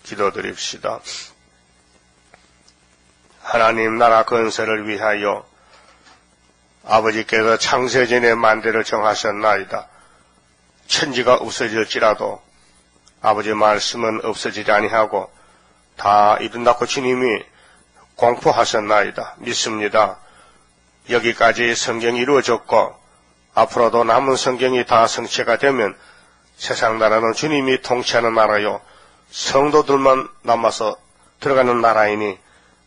기도드립시다. 하나님 나라 건설을 위하여 아버지께서 창세전에 만대를 정하셨나이다. 천지가 없어질지라도 아버지 말씀은 없어지지 아니하고 다 이룬다고 주님이 공포하셨나이다. 믿습니다. 여기까지 성경이 이루어졌고 앞으로도 남은 성경이 다 성취가 되면 세상 나라는 주님이 통치하는 나라요 성도들만 남아서 들어가는 나라이니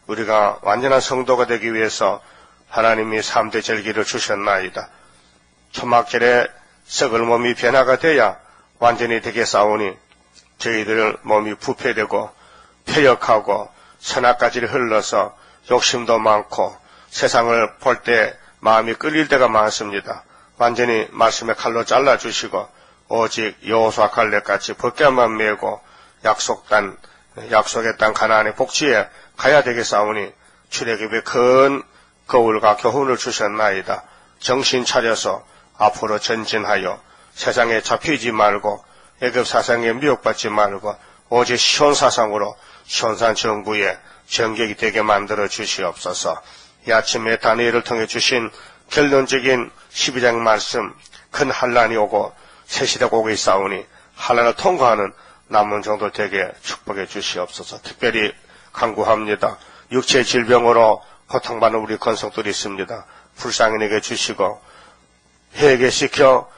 우리가 완전한 성도가 되기 위해서 하나님이 3대 절기를 주셨나이다. 초막절에 썩을 몸이 변화가 돼야 완전히 되겠사오니 저희들 몸이 부패되고 폐역하고 선악가지를 흘러서 욕심도 많고 세상을 볼 때 마음이 끌릴 때가 많습니다. 완전히 말씀의 칼로 잘라주시고 오직 여호수아 갈렙같이 벗겨만 메고 약속의 땅 가나안의 복지에 가야 되겠사오니 출애굽의 큰 거울과 교훈을 주셨나이다. 정신 차려서 앞으로 전진하여 세상에 잡히지 말고 애굽 사상에 미혹받지 말고 오직 시온 사상으로 시온산 정부의 정격이 되게 만들어 주시옵소서. 이 아침에 다니엘을 통해 주신 결론적인 12장 말씀, 큰 환란이 오고 새 시대가 오고 있사오니 환란을 통과하는 남은 정도 되게 축복해 주시옵소서. 특별히 간구합니다. 육체 질병으로 고통받는 우리 건성들이 있습니다. 불쌍인에게 주시고 회개시켜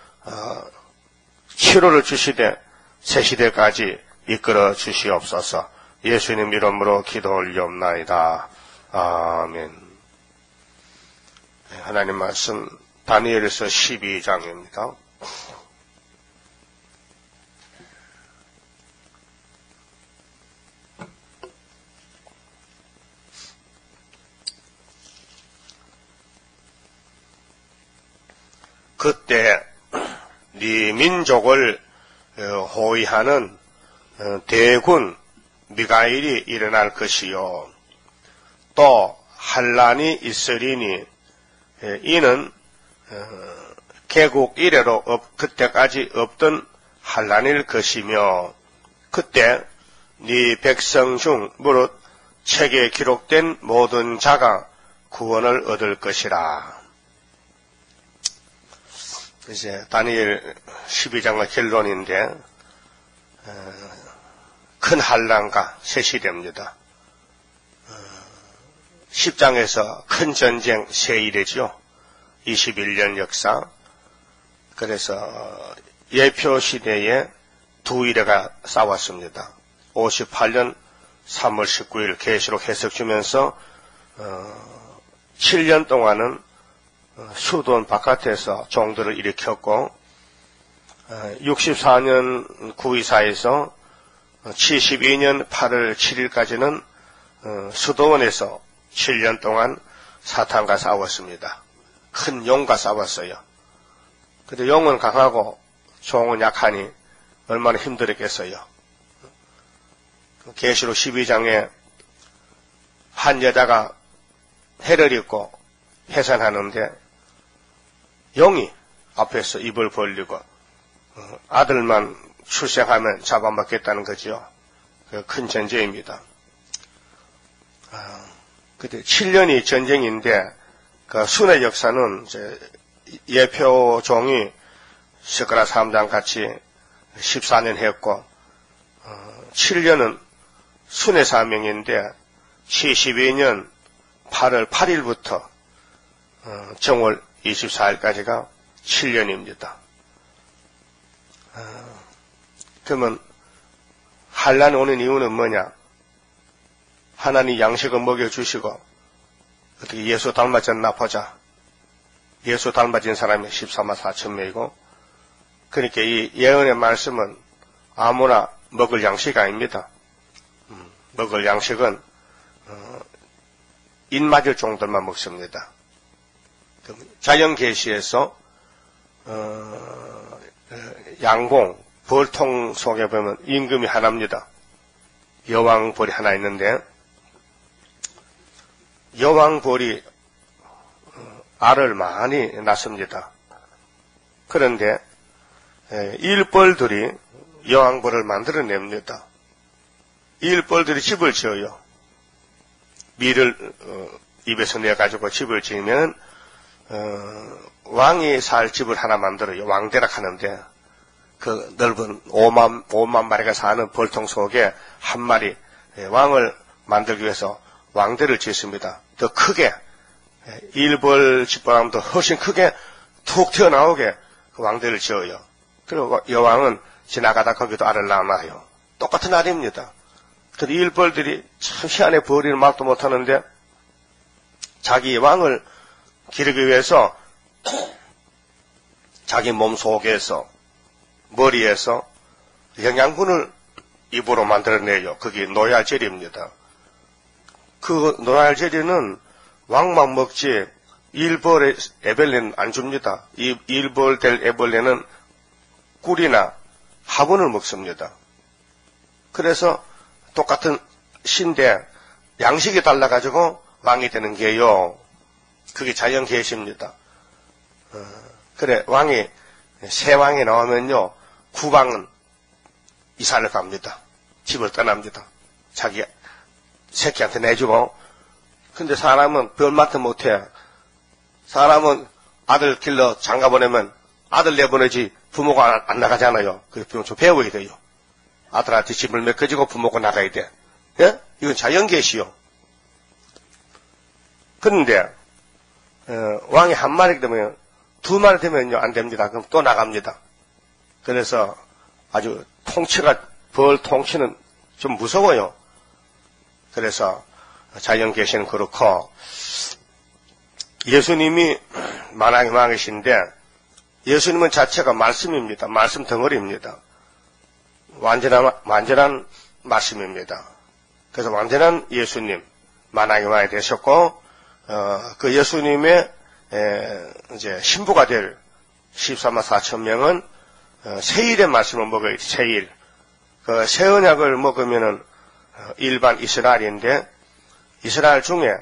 치료를 주시되 새 시대까지 이끌어 주시옵소서. 예수님 이름으로 기도 올리옵나이다. 아멘. 하나님 말씀 다니엘서 12장입니다. 그때 네 민족을 호위하는 대군 미가엘이 일어날 것이요 또 환란이 있으리니 이는 개국 이래로 그때까지 없던 환란일 것이며 그때 네 백성 중 무릇 책에 기록된 모든 자가 구원을 얻을 것이라. 이제 다니엘 12장의 결론인데 큰 환란과 새 시대입니다. 10장에서 큰 전쟁 새 이래죠. 21년 역사. 그래서 예표 시대에 두 이래가 싸웠습니다. 58년 3월 19일 계시록 해석 주면서 7년 동안은 수돈 바깥에서 종들을 일으켰고 64년 924에서 72년 8월 7일까지는 수도원에서 7년 동안 사탄과 싸웠습니다. 큰 용과 싸웠어요. 근데 용은 강하고 종은 약하니 얼마나 힘들었겠어요. 계시록 12장에 한 여자가 해를 입고 해산하는데 용이 앞에서 입을 벌리고 아들만 출생하면 잡아먹겠다는 거죠. 큰 전쟁입니다. 그때 7년이 전쟁인데 그 순회 역사는 이제 예표 종이 스가랴 3장 같이 14년 했고 7년은 순회 사명인데 72년 8월 8일부터 정월 24일까지가 7년입니다. 그러면 환란이 오는 이유는 뭐냐? 하나님 양식을 먹여주시고 어떻게 예수 닮아졌나 보자. 예수 닮아진 사람이 14만 4천 명이고 그러니까 이 예언의 말씀은 아무나 먹을 양식이 아닙니다. 먹을 양식은 입 맞을 정도만 먹습니다. 자연계시에서 양공, 벌통 속에 보면 임금이 하나입니다. 여왕벌이 하나 있는데 여왕벌이 알을 많이 낳습니다. 그런데 일벌들이 여왕벌을 만들어냅니다. 일벌들이 집을 지어요. 밀을 입에서 내가지고 집을 지으면 왕이 살 집을 하나 만들어요. 왕대락 하는데 그 넓은 5만 마리가 사는 벌통 속에 한 마리 왕을 만들기 위해서 왕대를 짓습니다. 더 크게 일벌 집보다도 훨씬 크게 툭 튀어나오게 그 왕대를 지어요. 그리고 여왕은 지나가다 거기도 알을 낳아요. 똑같은 알입니다. 그 일벌들이 참 희한해 버리는 말도 못하는데 자기 왕을 기르기 위해서 자기 몸 속에서 머리에서 영양분을 입으로 만들어내요. 그게 노얄젤리입니다. 그 노얄젤리는 왕만 먹지 일벌의 애벌레는 안 줍니다. 이 일벌 될 애벌레는 꿀이나 화분을 먹습니다. 그래서 똑같은 신데 양식이 달라가지고 왕이 되는 게요. 그게 자연 계시입니다. 그래 왕이 새 왕이 나오면요 국왕은 이사를 갑니다. 집을 떠납니다. 자기 새끼한테 내주고. 근데 사람은 별말도 못해. 사람은 아들 길러 장가 보내면 아들 내보내지 부모가 안 나가잖아요. 그래서 좀 배워야 돼요. 아들한테 집을 메꿔주고 부모가 나가야 돼. 예? 이건 자연계시요. 그런데 왕이 한 마리 되면 두 마리 되면요 안 됩니다. 그럼 또 나갑니다. 그래서 아주 벌 통치는 좀 무서워요. 그래서 자연계시는 그렇고 예수님이 만왕의 왕이신데 예수님은 자체가 말씀입니다. 말씀 덩어리입니다. 완전한 말씀입니다. 그래서 완전한 예수님, 만왕의 왕이 되셨고, 그 예수님의, 이제, 신부가 될 14만 4천 명은, 세일의 말씀을 먹어야 돼, 세일. 그, 새 언약을 먹으면은, 일반 이스라엘인데, 이스라엘 중에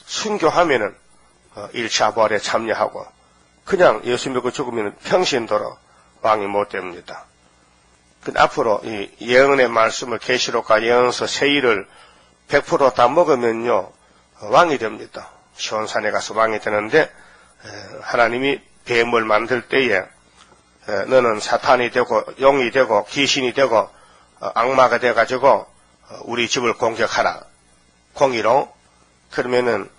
순교하면은, 1차 부활에 참여하고, 그냥 예수 믿고 죽으면 평신도로 왕이 못 됩니다. 근데 앞으로 이 예언의 말씀을 계시록과 예언서 세일을 100% 다 먹으면요 왕이 됩니다. 시온산에 가서 왕이 되는데 하나님이 뱀을 만들 때에 너는 사탄이 되고 용이 되고 귀신이 되고 악마가 돼가지고 우리 집을 공격하라. 공의로. 그러면은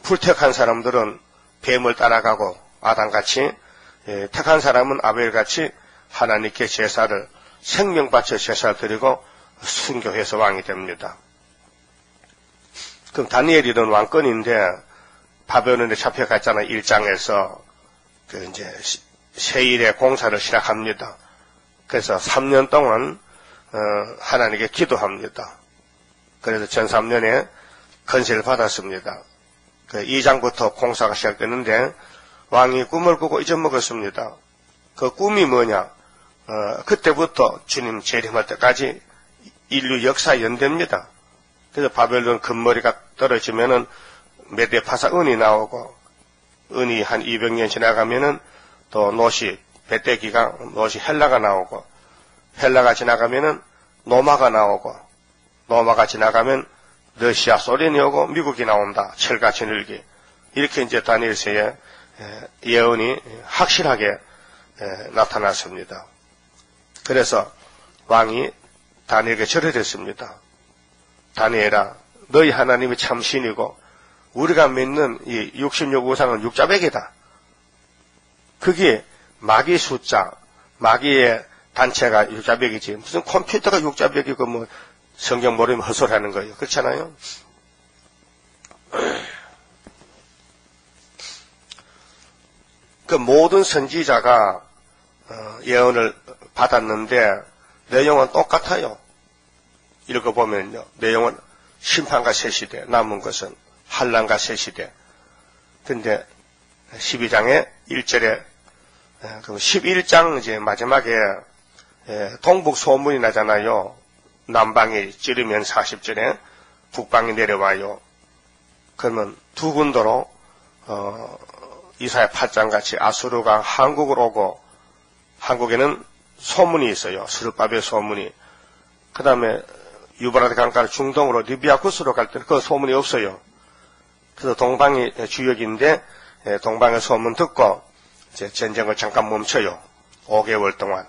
불택한 사람들은 뱀을 따라가고 아담같이 택한 사람은 아벨같이 하나님께 제사를 생명 바쳐 제사를 드리고 순교해서 왕이 됩니다. 그럼 다니엘이는 왕권인데 바벨론에 잡혀갔잖아요. 1장에서 그 이제 세일의 공사를 시작합니다. 그래서 3년 동안 하나님께 기도합니다. 그래서 전 3년에 건세를 받았습니다. 그 2장부터 공사가 시작되는데 왕이 꿈을 꾸고 잊어먹었습니다. 그 꿈이 뭐냐? 그때부터 주님 재림할 때까지 인류 역사 연대입니다. 그래서 바벨론 금머리가 떨어지면은 메데파사 은이 나오고, 은이 한 200년 지나가면은 또 노시, 베떼기가, 노시 헬라가 나오고, 헬라가 지나가면은 노마가 나오고, 노마가 지나가면 러시아, 소련이 오고 미국이 나온다. 철같이 늘기. 이렇게 이제 다니엘서의 예언이 확실하게 나타났습니다. 그래서 왕이 다니엘에게 절해졌습니다. 다니엘아, 너희 하나님이 참 신이고 우리가 믿는 이 66 우상은 육자백이다. 그게 마귀 숫자, 마귀의 단체가 육자백이지 무슨 컴퓨터가 육자백이고 뭐 성경 모르면 헛소리하는 거예요. 그렇잖아요. 그 모든 선지자가 예언을 받았는데 내용은 똑같아요. 읽어보면요. 내용은 심판과 새 시대, 남은 것은 환난과 새 시대. 근데 12장의 1절에 그럼 11장 이제 마지막에 동북 소문이 나잖아요. 남방이 찌르면 40절에 북방이 내려와요. 그러면 두 군도로 이사야 8장 같이 아수르가 한국으로 오고 한국에는 소문이 있어요. 스룹바벨 소문이. 그 다음에 유브라데 강가를 중동으로 리비아 구스로 갈 때는 그 소문이 없어요. 그래서 동방이 주역인데 동방의 소문 듣고 이제 전쟁을 잠깐 멈춰요. 5개월 동안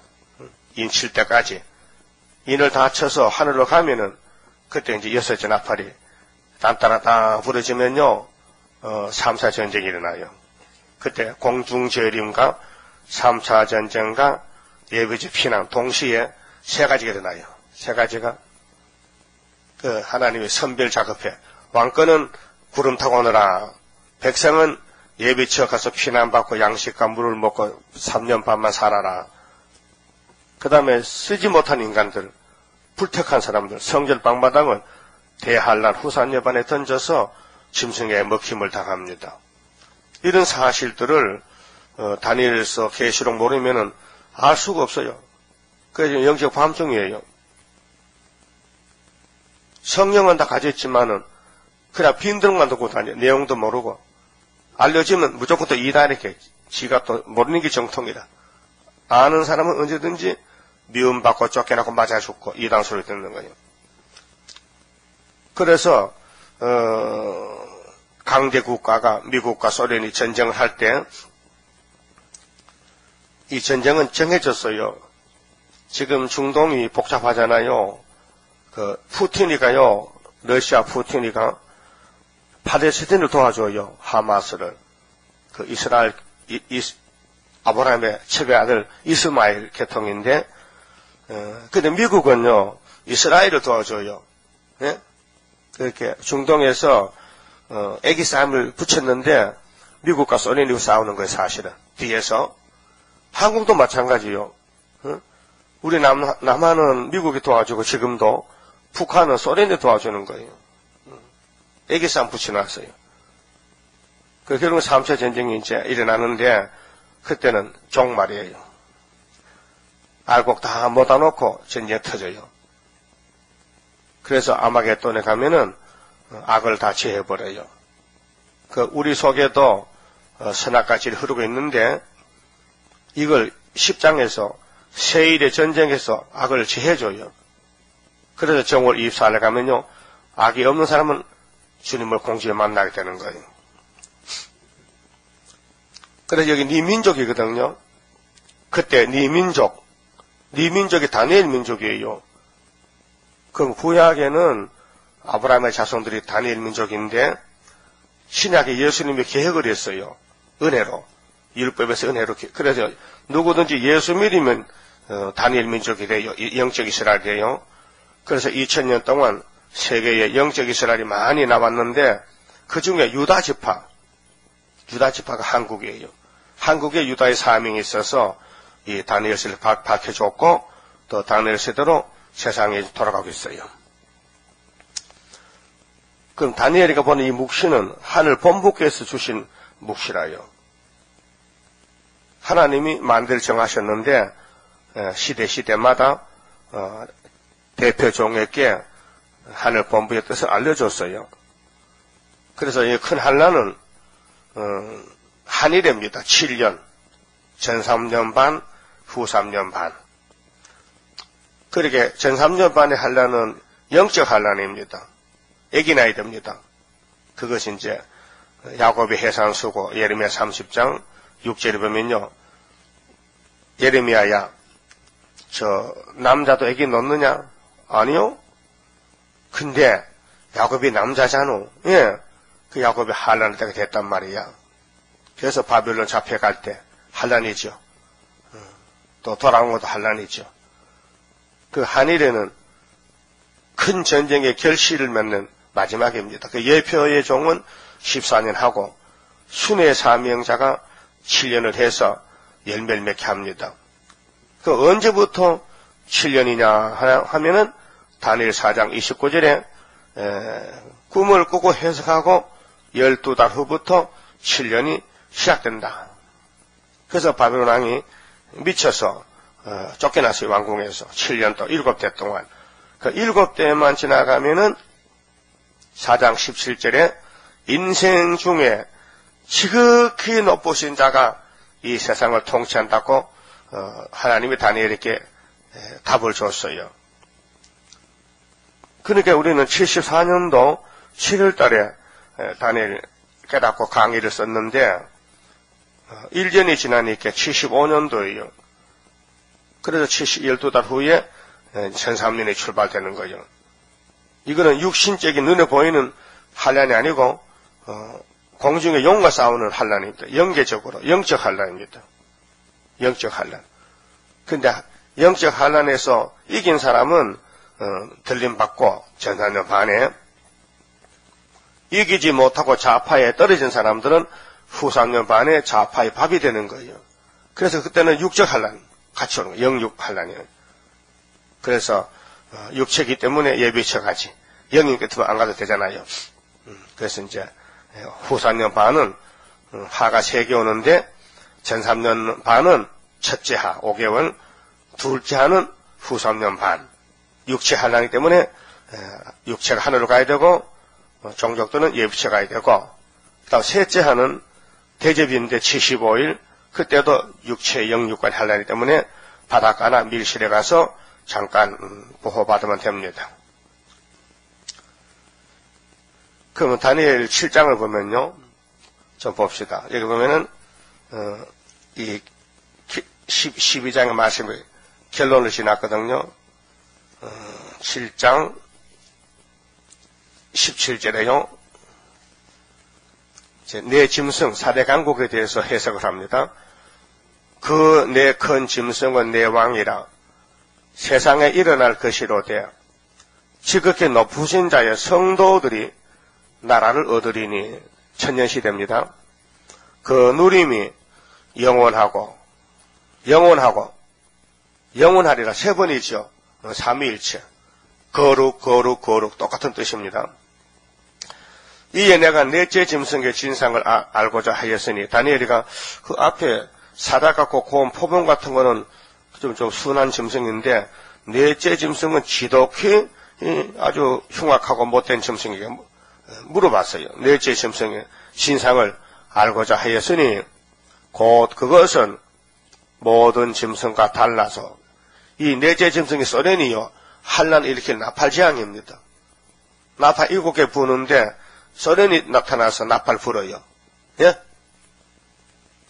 인 칠 때까지 인을 다 쳐서 하늘로 가면은 그때 이제 여섯째 나팔이 딴따라따 부러지면요 3차 전쟁이 일어나요. 그때 공중재림과 3차 전쟁과 예비지 피난 동시에 세 가지가 일어나요. 세 가지가 그 하나님의 선별 작업해 왕권은 구름 타고 오너라. 백성은 예비치어 가서 피난받고 양식과 물을 먹고 3년 반만 살아라. 그 다음에 쓰지 못한 인간들, 불택한 사람들, 성전 방마당은 대한란 후산여반에 던져서 짐승의 먹힘을 당합니다. 이런 사실들을 다니엘서 계시록 모르면은 알 수가 없어요. 그래서 영적 밤중이에요. 성령은 다 가졌지만은 그냥 빈들만 듣고 다녀. 내용도 모르고. 알려지면 무조건 또 이다 이렇게. 지가 또 모르는 게 정통이다. 아는 사람은 언제든지 미움받고 쫓겨나고 맞아 죽고 이단 소리 듣는 거예요. 그래서 강대 국가가 미국과 소련이 전쟁을 할 때 이 전쟁은 정해졌어요. 지금 중동이 복잡하잖아요. 그 푸틴이가요. 러시아 푸틴이가 팔레스틴을 도와줘요. 하마스를. 그 이스라엘 아브라함의 첩의 아들 이스마엘 계통인데 근데 미국은요. 이스라엘을 도와줘요. 예? 그렇게 중동에서 애기 싸움을 붙였는데 미국과 소련이 싸우는 거예요. 사실은. 뒤에서. 한국도 마찬가지요. 우리 남한은 미국이 도와주고 지금도 북한은 소련이 도와주는 거예요. 애기 싸움 붙여놨어요. 그 결국 3차 전쟁이 이제 일어나는데 그때는 종말이에요. 알곡 다 못아놓고 전쟁 터져요. 그래서 아마겟돈에 가면은 악을 다 제해버려요. 그 우리 속에도 선악과질이 흐르고 있는데 이걸 10장에서 세일의 전쟁에서 악을 제해줘요. 그래서 정월 24일에 가면요. 악이 없는 사람은 주님을 공중에 만나게 되는 거예요. 그래서 여기 네 민족이거든요. 그때 네 민족이 다니엘 민족이에요. 그럼 구약에는 아브라함의 자손들이 다니엘 민족인데 신약에 예수님이 계획을 했어요. 은혜로. 율법에서 은혜로. 그래서 누구든지 예수 믿으면 다니엘 민족이 돼요. 영적 이스라엘이 돼요. 그래서 2000년 동안 세계에 영적 이스라엘이 많이 나왔는데 그 중에 유다 지파가 한국이에요. 한국에 유다의 사명이 있어서 이 다니엘 세를 밝혀줬고 또 다니엘 세대로 세상에 돌아가고 있어요. 그럼 다니엘이가 보는 이 묵시는 하늘 본부께서 주신 묵시라요. 하나님이 만대를 정하셨는데 시대마다 대표 종에게 하늘 본부의 뜻을 알려줬어요. 그래서 이 큰 환란은 한일입니다. 7년, 전 3년 반, 후 3년 반. 그렇게 전 3년 반의 환란은 영적 환란입니다. 애기 나이 됩니다. 그것이 이제 야곱의 해산수고 예레미야 30장 6절에 보면요. 예레미야야, 저 남자도 애기 놓느냐? 아니요. 근데 야곱이 남자잖아. 예. 그 야곱이 환란할 때가 됐단 말이야. 그래서 바벨론 잡혀갈 때 환란이죠. 또 돌아온 것도 환란이죠. 그 한일에는 큰 전쟁의 결실을 맺는 마지막입니다. 그 예표의 종은 14년 하고 순회 사명자가 7년을 해서 열매를 맺게 합니다. 그 언제부터 7년이냐 하면은 다니엘 4장 29절에 꿈을 꾸고 해석하고 12달 후부터 7년이 시작된다. 그래서 바벨론 왕이 미쳐서 쫓겨났어요. 왕궁에서 7년 또 7대 동안. 그 7대만 지나가면은 4장 17절에 인생 중에 지극히 높으신 자가 이 세상을 통치한다고 하나님이 다니엘에게 답을 줬어요. 그러니까 우리는 74년도 7월 달에 다니엘 깨닫고 강의를 썼는데 1년이 지나니까 75년도예요. 그래서 12달 후에 1003년에 출발되는 거예요. 이거는 육신적인 눈에 보이는 환란이 아니고 공중의 용과 싸우는 환란입니다. 영계적으로 영적 환란입니다. 영적 환란. 근데 영적 환란에서 이긴 사람은 들림받고 전사년 반에, 이기지 못하고 좌파에 떨어진 사람들은 후삼년 반에 좌파의 밥이 되는 거예요. 그래서 그때는 육적 환란 같이 오는 거예요. 영육 환란이에요. 그래서 육체이기 때문에 예비처 가지, 영인 끝으로 안 가도 되잖아요. 그래서 이제 후삼년 반은 하가 3개 오는데, 전3년 반은 첫째 하 5개월, 둘째 하는 후삼년 반, 육체 환란이기 때문에 육체가 하늘로 가야 되고 종족들은 예비처 가야 되고, 그다음 셋째 하는 대접인데 75일, 그때도 육체 영육간 환란이기 때문에 바닷가나 밀실에 가서 잠깐 보호받으면 됩니다. 그러면 다니엘 7장을 보면요, 좀 봅시다. 여기 보면은 이 12장의 말씀을 결론을 지났거든요. 7장 17절에요. 내 짐승 4대 강국에 대해서 해석을 합니다. 그 내 큰 짐승은 내 왕이라 세상에 일어날 것이로되 지극히 높으신 자의 성도들이 나라를 얻으리니, 천년시대입니다. 그 누림이 영원하고 영원하리라 3번이죠. 삼위일체. 거룩 똑같은 뜻입니다. 이에 내가 넷째 짐승의 진상을 알고자 하였으니, 다니엘이가 그 앞에 사자 같고 고운 표범 같은 거는 좀 순한 짐승인데, 넷째 짐승은 지독히 아주 흉악하고 못된 짐승에게 물어봤어요. 넷째 짐승의 진상을 알고자 하였으니 곧 그것은 모든 짐승과 달라서 이 넷째 짐승의 소련이요, 환란을 일으킬 나팔재앙입니다. 나팔 7개 부는데 소련이 나타나서 나팔 불어요. 예?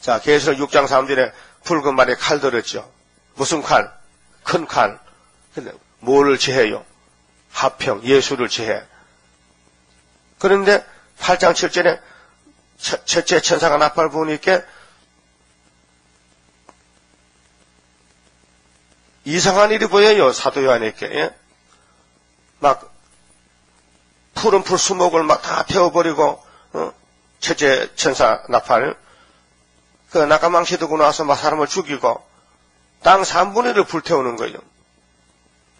자, 계시록 6장 3절에 붉은 말에 칼 들었죠. 무슨 칼? 큰 칼. 근데 뭐를 제해요? 화평, 예수를 제해. 그런데 8장 7절에 첫째 천사가 나팔 부으니까 이상한 일이 보여요. 사도 요한에게. 예? 막 푸른 풀 수목을 막 다 태워버리고, 첫째 천사 나팔, 그 낙가망시 들고 나서 막 사람을 죽이고 땅 3분의 1을 불태우는 거예요.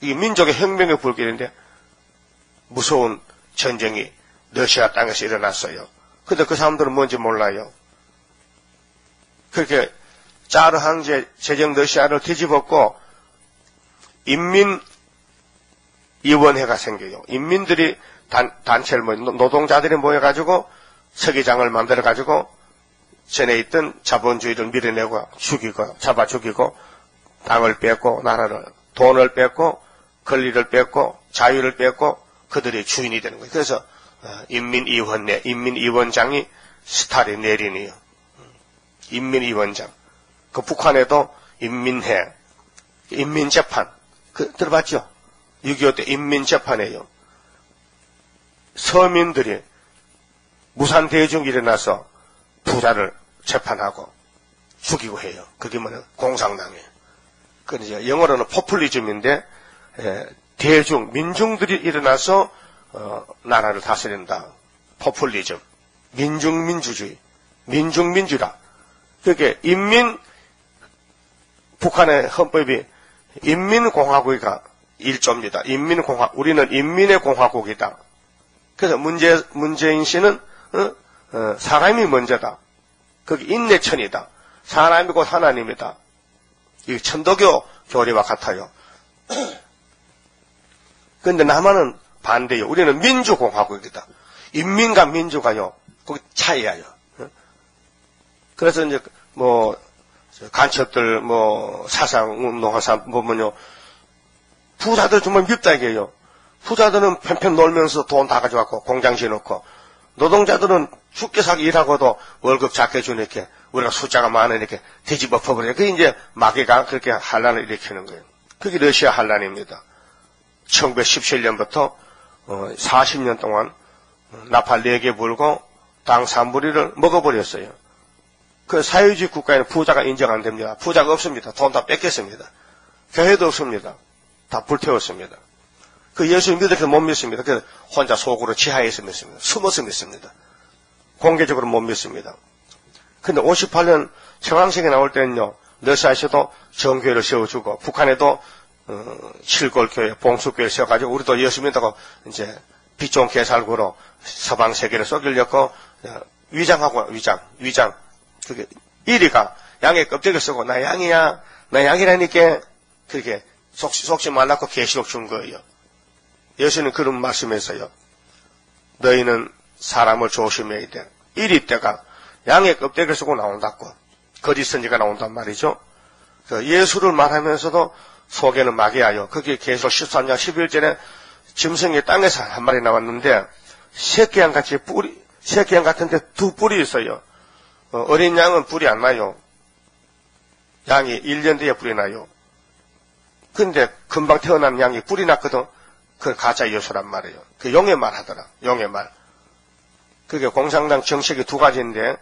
이게 민족의 혁명의 불길인데 무서운 전쟁이 러시아 땅에서 일어났어요. 근데 그 사람들은 뭔지 몰라요. 그렇게 짜르 황제 제정 러시아를 뒤집었고 인민위원회가 생겨요. 인민들이 단체를 노동자들이 모여가지고 서기장을 만들어가지고 전에 있던 자본주의를 밀어내고 죽이고 잡아 죽이고 땅을 뺏고 나라를, 돈을 뺏고 권리를 뺏고 자유를 뺏고 그들의 주인이 되는 거예요. 그래서 인민위원회, 인민위원장이 스탈린 레닌이에요. 인민위원장. 그 북한에도 인민회, 인민재판. 들어봤죠? 6.25 때 인민재판이에요. 서민들이 무산대중이 일어나서 부자를 재판하고 죽이고 해요. 그게 뭐냐? 공산당이에요. 그래서 영어로는 포퓰리즘인데, 대중, 민중들이 일어나서 나라를 다스린다. 포퓰리즘. 민중민주주의. 민중민주라. 그게 북한의 헌법이 인민공화국이가 1조입니다. 우리는 인민의 공화국이다. 그래서 문재인 씨는 사람이 먼저다. 그게 인내천이다. 사람이 곧 하나님이다. 이 천도교 교리와 같아요. 그런데 남한은 반대요. 우리는 민주공화국이다. 인민과 민주가요, 거기 차이야요. 그래서 이제 간첩들 사상 운동한 사람 보면요, 부자들 정말 밉다 이게요. 부자들은 펜펜 놀면서 돈 다 가져갖고 공장 지어놓고, 노동자들은 죽게 살기 일하고도 월급 작게 주니까 우리가 숫자가 많으니까 뒤집어 퍼버려요. 그게 이제 마귀가 그렇게 환란을 일으키는 거예요. 그게 러시아 환란입니다. 1917년부터 40년 동안 나팔 4개 불고 땅 3분리를 먹어버렸어요. 그 사회주의 국가에는 부자가 인정 안 됩니다. 부자가 없습니다. 돈 다 뺏겼습니다. 교회도 없습니다. 다 불태웠습니다. 그 예수 믿어서 못 믿습니다. 그래서 혼자 속으로 지하에서 믿습니다. 숨어서 믿습니다. 공개적으로 못 믿습니다. 근데 58년 청황색에 나올 때는요, 러시아에서도 정교회를 세워주고, 북한에도 칠골교회, 봉수교회를 세워가지고, 우리도 예수 믿다고 이제 빛 좋은 개살구로 서방 세계를 썩이려고 위장하고, 위장. 그게, 1위가 양의 껍데기를 쓰고, 나 양이야, 나 양이라니까, 그렇게 속지 말라고 계시록 준 거예요. 예수는 그런 말씀에서요, 너희는 사람을 조심해야 돼. 1위 때가 양의 껍데기를 쓰고 나온다고. 거짓 선지가 나온단 말이죠. 예수를 말하면서도 속에는 마귀야요. 그게 계속 13장 11절에 짐승이 땅에서 한 마리 나왔는데, 새끼양 같은데 2뿔이 있어요. 어린 양은 뿔이 안 나요. 양이 1년 뒤에 뿔이 나요. 근데 금방 태어난 양이 뿔이 났거든. 그 가짜 예수란 말이에요. 그 용의 말 하더라. 용의 말. 그게 공산당 정책이 2가지인데,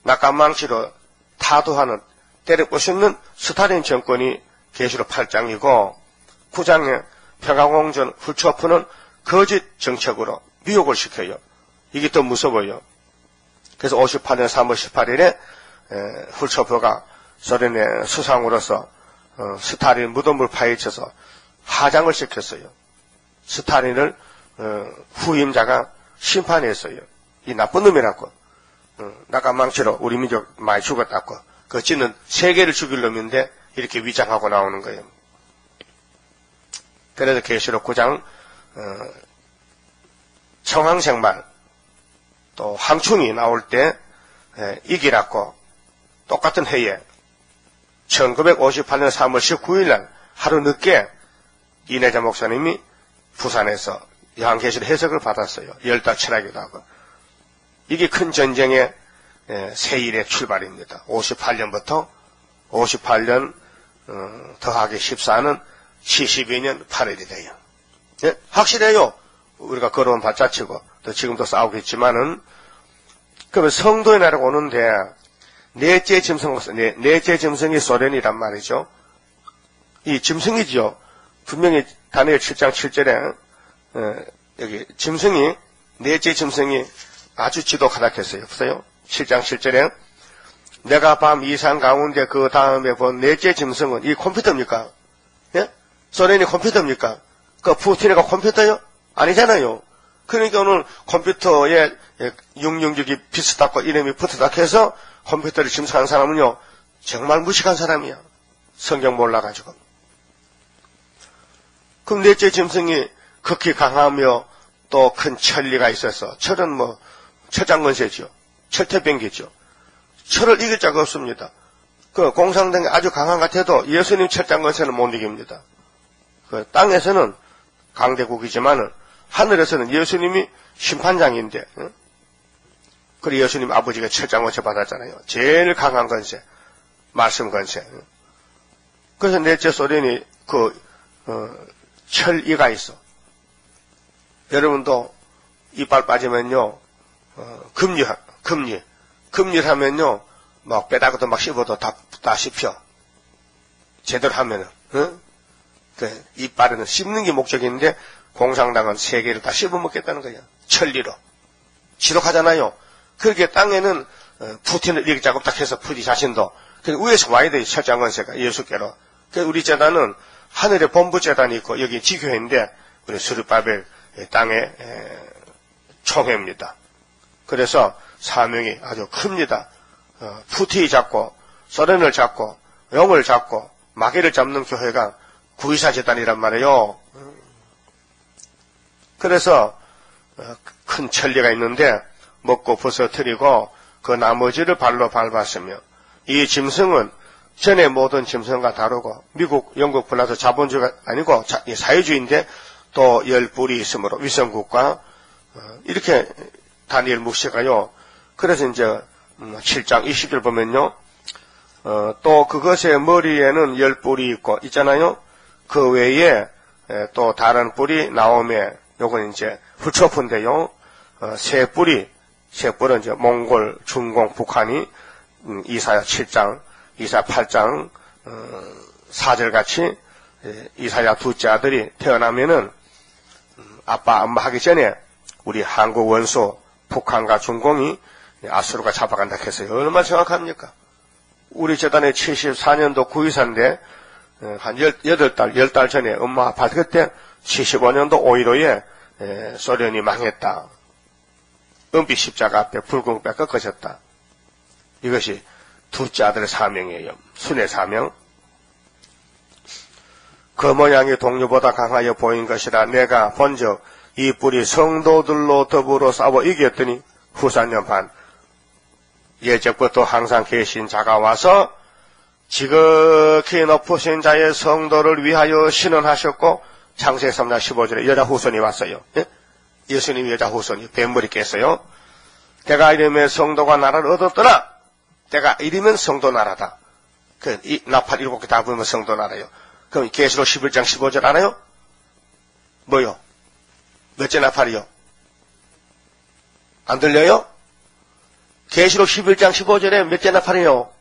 낙관망치로 타도하는, 때려 부수는 스탈린 정권이 계시록 8장이고, 9장에 평화공전 훌초프는 거짓 정책으로 미혹을 시켜요. 이게 더 무서워요. 그래서 58년 3월 18일에 훌초프가 소련의 수상으로서 스탈린 무덤을 파헤쳐서 하장을 시켰어요. 스탈린을 후임자가 심판했어요. 이 나쁜 놈이라고. 낙관망치로 우리 민족 많이 죽었다고. 그 찌는 세계를 죽일 놈인데 이렇게 위장하고 나오는 거예요. 그래서 계시록 9장 청황색말 또 황충이 나올 때 이기라고 똑같은 해에 1958년 3월 19일 날 하루 늦게 이내자 목사님이 부산에서 요한계시록 해석을 받았어요. 열달 철학이기도 하고. 이게 큰 전쟁의 세일의 출발입니다. 58년부터 58년 더하기 14는 72년 8일이 돼요. 예? 확실해요. 우리가 걸어온 발자취고 또 지금도 싸우고 있지만은, 그러면 성도의 나라가 오는데 넷째 짐승이 소련이란 말이죠. 이 짐승이죠. 분명히 다니엘 7장 7절에 여기 짐승이, 넷째 짐승이 아주 지독하다 했어요. 보세요. 7장 7절에 내가 밤 이상 가운데 그 다음에 본 넷째 짐승은, 이 컴퓨터입니까? 예? 소련이 컴퓨터입니까? 그 푸틴이가 컴퓨터요? 아니잖아요. 그러니까 오늘 컴퓨터에 666이 비슷하고 이름이 붙었다 해서 컴퓨터를 짐승한 사람은요, 정말 무식한 사람이야. 성경 몰라가지고. 그럼 넷째 짐승이 극히 강하며 또 큰 천리가 있어서, 철은 뭐 철장건세죠. 철퇴병기죠. 철을 이길 자가 없습니다. 그 공산당이 아주 강한 것 같아도 예수님 철장건세는 못 이깁니다. 그 땅에서는 강대국이지만은 하늘에서는 예수님이 심판장인데, 응? 그리고 예수님 아버지가 철장건세 받았잖아요. 제일 강한 건세, 말씀 건세. 응? 그래서 넷째 소련이 철이가 있어. 여러분도 이빨 빠지면요, 금리를 하면요, 막 빼다가도 막 씹어도 다 씹혀. 제대로 하면은, 응? 그 이빨에는 씹는 게 목적인데, 공산당은 세계를 다 씹어먹겠다는 거야. 천리로. 지독하잖아요. 그렇게 땅에는 푸틴을 이렇게 작업딱 해서 푸디 자신도, 위에서 와야 돼요. 철장건세가 예수께로. 우리 재단은 하늘에 본부 재단이 있고, 여기 지교회인데, 우리 스룹바벨 땅의 총회입니다. 그래서 사명이 아주 큽니다. 푸틴이 잡고, 소련을 잡고, 영을 잡고, 마귀를 잡는 교회가 구이사 재단이란 말이에요. 그래서 큰 천리가 있는데 먹고 부서뜨리고 그 나머지를 발로 밟았으며, 이 짐승은 전에 모든 짐승과 다르고, 미국, 영국, 프랑스 자본주의가 아니고 사회주의인데 또 10뿔이 있으므로 위성국과 이렇게 다니엘 묵시가요. 그래서 이제 7장 20절 보면요. 또 그것의 머리에는 10뿔이 있고 있잖아요. 그 외에 또 다른 뿔이 나오며 요건 이제 후초프인데요. 세 뿔은 이제 몽골, 중공, 북한이 이사야 7장, 이사야 8장 4절 같이 이사야 둘째 아들이 태어나면은 아빠 엄마 하기 전에 우리 한국 원수 북한과 중공이 아수르가 잡아간다 했어요. 얼마나 정확합니까? 우리 재단에 74년도 구의사인데 한 8달, 10달 전에 엄마 아파 그때 75년도 5.15에 소련이 망했다. 은빛 십자가 앞에 붉은 뼈 꺾어졌다. 이것이 둘째 아들의 사명이에요. 순의 사명. 그 모양이 동료보다 강하여 보인 것이라 내가 본즉 이 뿔이 성도들로 더불어 싸워 이겼더니 후산연판 예적부터 항상 계신 자가 와서 지극히 높으신 자의 성도를 위하여 신원하셨고 창세기 3장 15절에 여자 후손이 왔어요. 예? 예수님이 여자 후손이 뱀머리 깼어요. 내가 이름의 성도가 나라를 얻었더라. 내가 이름은 성도 나라다. 이 나팔 7개 다 부으면 성도 나라요. 그럼 계시록 11장 15절 알아요? 뭐요? 몇째 나팔이요? 안 들려요? 계시록 11장 15절에 몇째 나팔이요?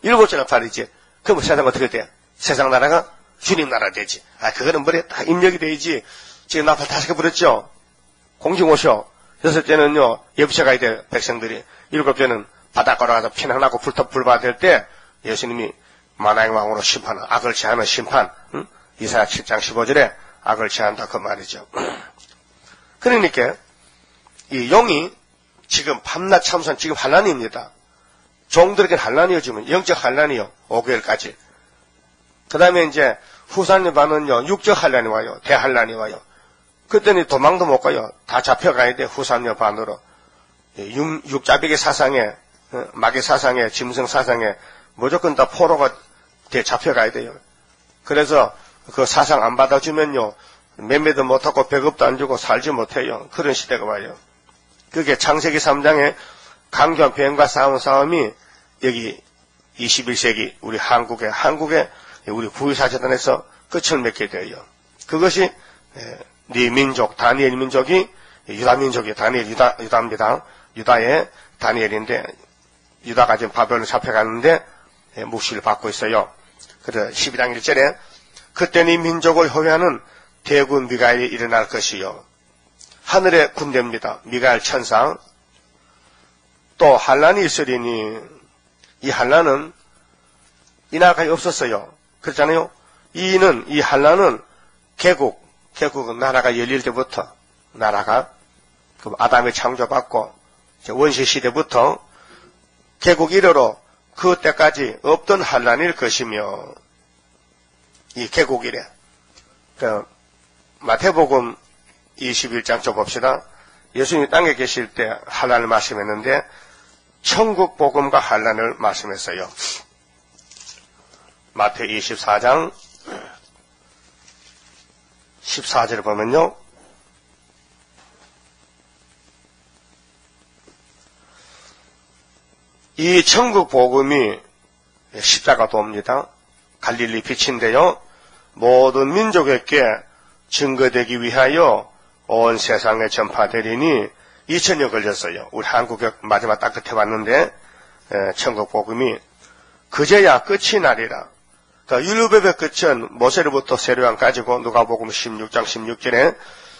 7째 나팔이지. 그럼 세상 어떻게 돼? 세상 나라가 주님 나라 되지. 그거는 머리에 딱 입력이 되지. 지금 나팔 5개 부렸죠? 공중 오셔. 6째는요, 예부차 가야 돼, 백성들이. 7째는 바다 걸어가서 피난하고 불받을 때, 예수님이 만왕의 왕으로 심판은, 악을 제하는 심판, 응? 이사야 7장 15절에 악을 제한다, 그 말이죠. 그러니까, 이 용이 지금 밤낮 참선, 지금 환란입니다. 종들에게 환란이요, 지금. 영적 환란이요, 5개월까지. 그 다음에 이제, 후산여반은요, 육적 환란이 와요, 대환란이 와요. 그때는 도망도 못 가요. 다 잡혀가야 돼, 후산여반으로. 육자백의 사상에, 마귀 사상에, 짐승 사상에, 무조건 다 포로가 잡혀가야 돼요. 그래서 그 사상 안 받아주면요, 매매도 못하고 배급도 안 주고 살지 못해요. 그런 시대가 와요. 그게 창세기 3장에 강교한 뱀과 싸운 싸움이 여기 21세기 우리 한국의 우리 구의사재단에서 끝을 맺게 돼요. 그것이 네 민족, 다니엘 민족이 유다 민족이 다니엘 유다입니다. 유다의 다니엘인데 유다가 지금 바벨론에 잡혀갔는데 묵시를 받고 있어요. 그래서 12장 1절에 그때 네 민족을 호위하는 대군 미가엘이 일어날 것이요. 하늘의 군대입니다. 미가엘 천상. 또 환란이 있으리니 이 환란은 이 나라가 없었어요. 그렇잖아요. 이 환란은 개국은 나라가 열릴 때부터 나라가 그 아담의 창조받고 원시 시대부터 개국 이래로 그 때까지 없던 환란일 것이며 이 개국 이래. 그 마태복음 21장 좀 봅시다. 예수님이 땅에 계실 때 환란을 말씀했는데 천국 복음과 환란을 말씀했어요. 마태 24장 14절을 보면요. 이 천국 복음이 십자가 도입니다. 갈릴리 빛인데요. 모든 민족에게 증거되기 위하여 온 세상에 전파되리니 2000년 걸렸어요. 우리 한국에 마지막 딱 끝에 왔는데 천국 복음이 그제야 끝이 나리라. 그러니까 율법의 끝은 모세로부터 세례요한까지고 누가복음 16장 16절에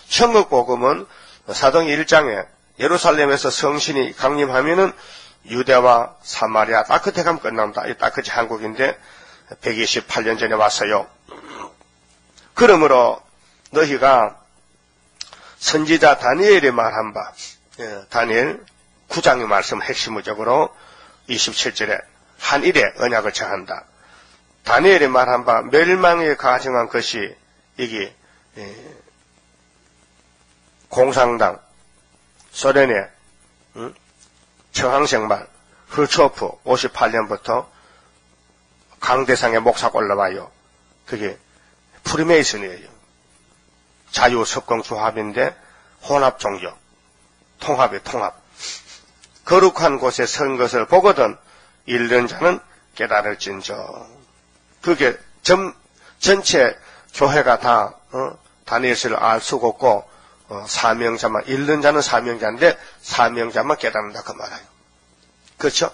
천국 복음은 사도행 1장에 예루살렘에서 성신이 강림하면은 유대와 사마리아 딱 끝에 가면 끝납니다. 이 딱 끝이 한국인데 128년 전에 왔어요. 그러므로 너희가 선지자 다니엘이 말한 바, 다니엘 9장의 말씀 핵심적으로 27절에 한 일에 언약을 정한다. 다니엘이 말한 바 멸망에 가정한 것이 이게 공산당 소련의 청항생말 훌초프 58년부터 강대상의 목사가 올라와요. 그게 프리메이슨이에요. 자유석공조합인데 혼합 종교, 통합이 통합. 거룩한 곳에 선 것을 보거든 잃는 자는 깨달을진저. 그게 전체 교회가 다 다니엘서를 알 수가 없고 사명자만, 잃는 자는 사명자인데 사명자만 깨닫는다 그 말이에요. 그렇죠?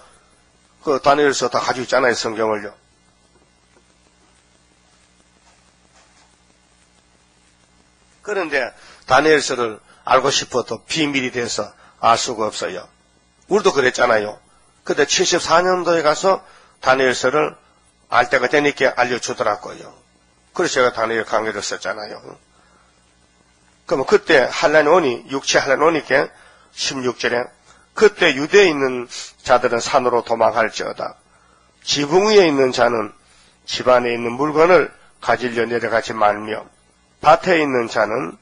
그 다니엘서 다 가지고 있잖아요, 성경을요. 그런데 다니엘서를 알고 싶어도 비밀이 돼서 알 수가 없어요. 우리도 그랬잖아요. 그때 74년도에 가서 다니엘서를 알 때가 되니까 알려주더라고요. 그래서 제가 다니엘 강의를 썼잖아요. 그러면 그때 환란이 오니, 육체 환란이 오니까 16절에 그때 유대에 있는 자들은 산으로 도망할지어다. 지붕 위에 있는 자는 집 안에 있는 물건을 가지려 내려가지 말며 밭에 있는 자는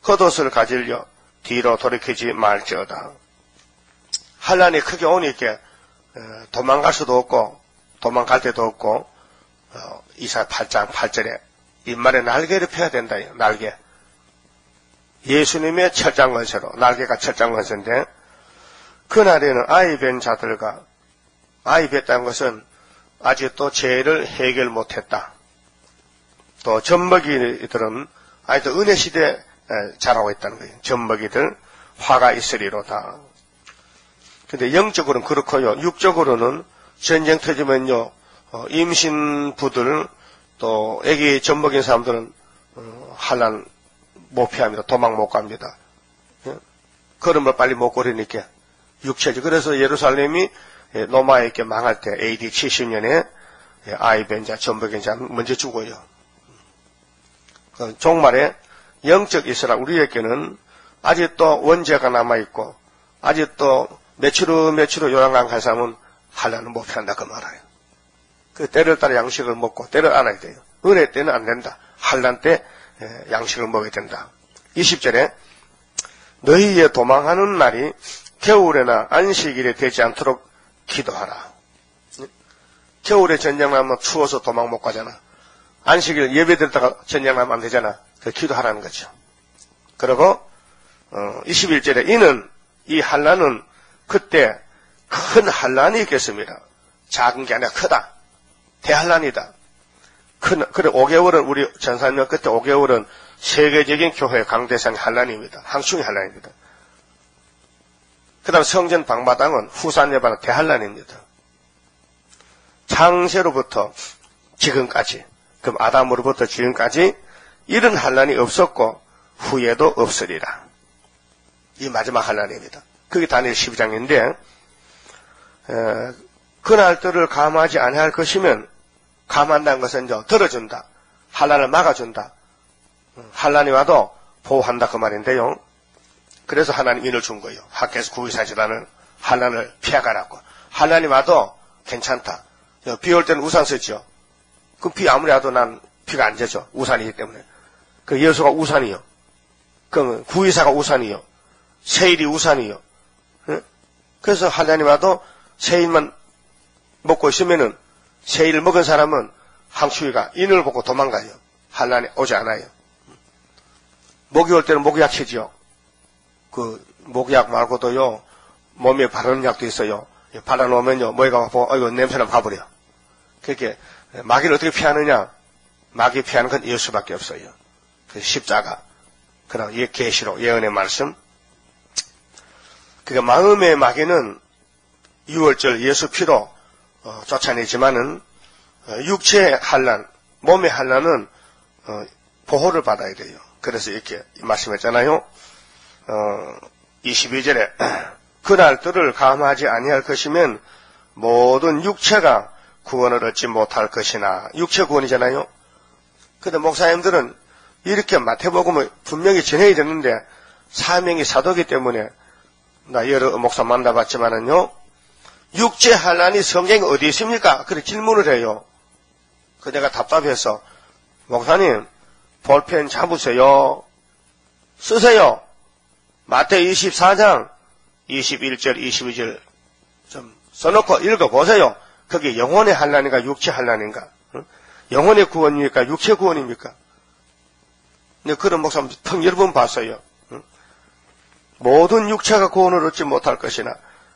겉옷을 가지려 뒤로 돌이키지 말지어다. 환란이 크게 오니까 도망갈 수도 없고 도망갈 데도 없고 이사야 8장 8절에 입말에 날개를 펴야 된다요. 날개. 예수님의 철장건세로, 날개가 철장건세인데 그날에는 아이 뵌 자들과, 아이 뵀다는 것은 아직도 죄를 해결 못했다. 또 젖먹이들은 아직도 은혜시대에 자라고 있다는 거예요. 젖먹이들 화가 있으리로다. 근데 영적으로는 그렇고요. 육적으로는 전쟁 터지면요, 임신부들 또 애기 젖먹인 사람들은 환난 못 피합니다. 도망 못 갑니다. 걸음을 빨리 못 걸으니까 육체지. 그래서 예루살렘이 로마에게 망할 때 AD 70년에 아이 뵌 자, 젖먹인 자 먼저 죽어요. 종말에 영적 이스라엘 우리에게는 아직도 원죄가 남아있고 아직도 며칠 후 요양강 간 사람은 환난을 못 피한다 그 말이에요. 그 때를 따라 양식을 먹고 때를 알아야 돼요. 은혜 때는 안 된다. 환난 때 양식을 먹어야 된다. 20절에 너희의 도망하는 날이 겨울에나 안식일에 되지 않도록 기도하라. 겨울에 전쟁나면 추워서 도망 못 가잖아. 안식일 예배 드렸다가 전쟁나면 안 되잖아. 그 기도하라는 거죠. 그리고 21절에 이는 이 환난은 그때 큰 환난이 있겠습니다. 작은 게 아니라 크다. 대환난이다. 그래 5개월은 우리 전산년 끝에 5개월은 세계적인 교회 강대상의 환난입니다. 항충의 환난입니다. 그 다음 성전 방마당은 후산 예반의 대환난입니다. 창세로부터 지금까지, 그럼 아담으로부터 지금까지 이런 환난이 없었고 후에도 없으리라. 이 마지막 환난입니다. 그게 다니엘 12장인데 그날들을 감하지 아니할 것이면 감한다는 것은 이제 들어준다. 환난을 막아준다. 환난이 와도 보호한다 그 말인데요. 그래서 하나님 인을 준 거예요. 학교에서 구의사지라는 환난을 피해가라고. 환난이 와도 괜찮다. 비 올 때는 우산 쓰죠. 그럼 비 아무리 와도 난 비가 안 져죠. 우산이기 때문에. 그 예수가 우산이요. 그럼 구의사가 우산이요. 세일이 우산이요. 그래서 환난이 와도 세일만 먹고 있으면은 세일을 먹은 사람은 항추위가 인을 보고 도망가요. 환난이 오지 않아요. 목이 올 때는 목약 치지요. 그 목약 말고도요 몸에 바르는 약도 있어요. 발라놓으면요 뭐가 와서 이거 냄새나 봐버려. 그렇게 마귀를 어떻게 피하느냐? 마귀 피하는 건 예수밖에 없어요. 그 십자가, 그다음 계시록 예언의 말씀. 그러니까 마음의 마귀는 6월절 예수 피로 쫓아내지만은 육체의 환난, 몸의 환난은 보호를 받아야 돼요. 그래서 이렇게 말씀했잖아요. 22절에 그날들을 감하지 아니할 것이면 모든 육체가 구원을 얻지 못할 것이나, 육체 구원이잖아요. 근데 목사님들은 이렇게 마태복음을 분명히 전해야 되는데 사명이 사도기 때문에 나 여러 목사 만나봤지만은요, 육체 환난이 성경에 어디 있습니까? 그렇게 질문을 해요. 그 내가 답답해서 목사님 볼펜 잡으세요. 쓰세요. 마태 24장 21절 22절 좀 써놓고 읽어보세요. 그게 영혼의 환난인가 육체 환난인가? 영혼의 구원입니까? 육체 구원입니까? 근데 그런 목사 턱 여러 번 봤어요. 모든 육체가 구원을 얻지 못할 것이나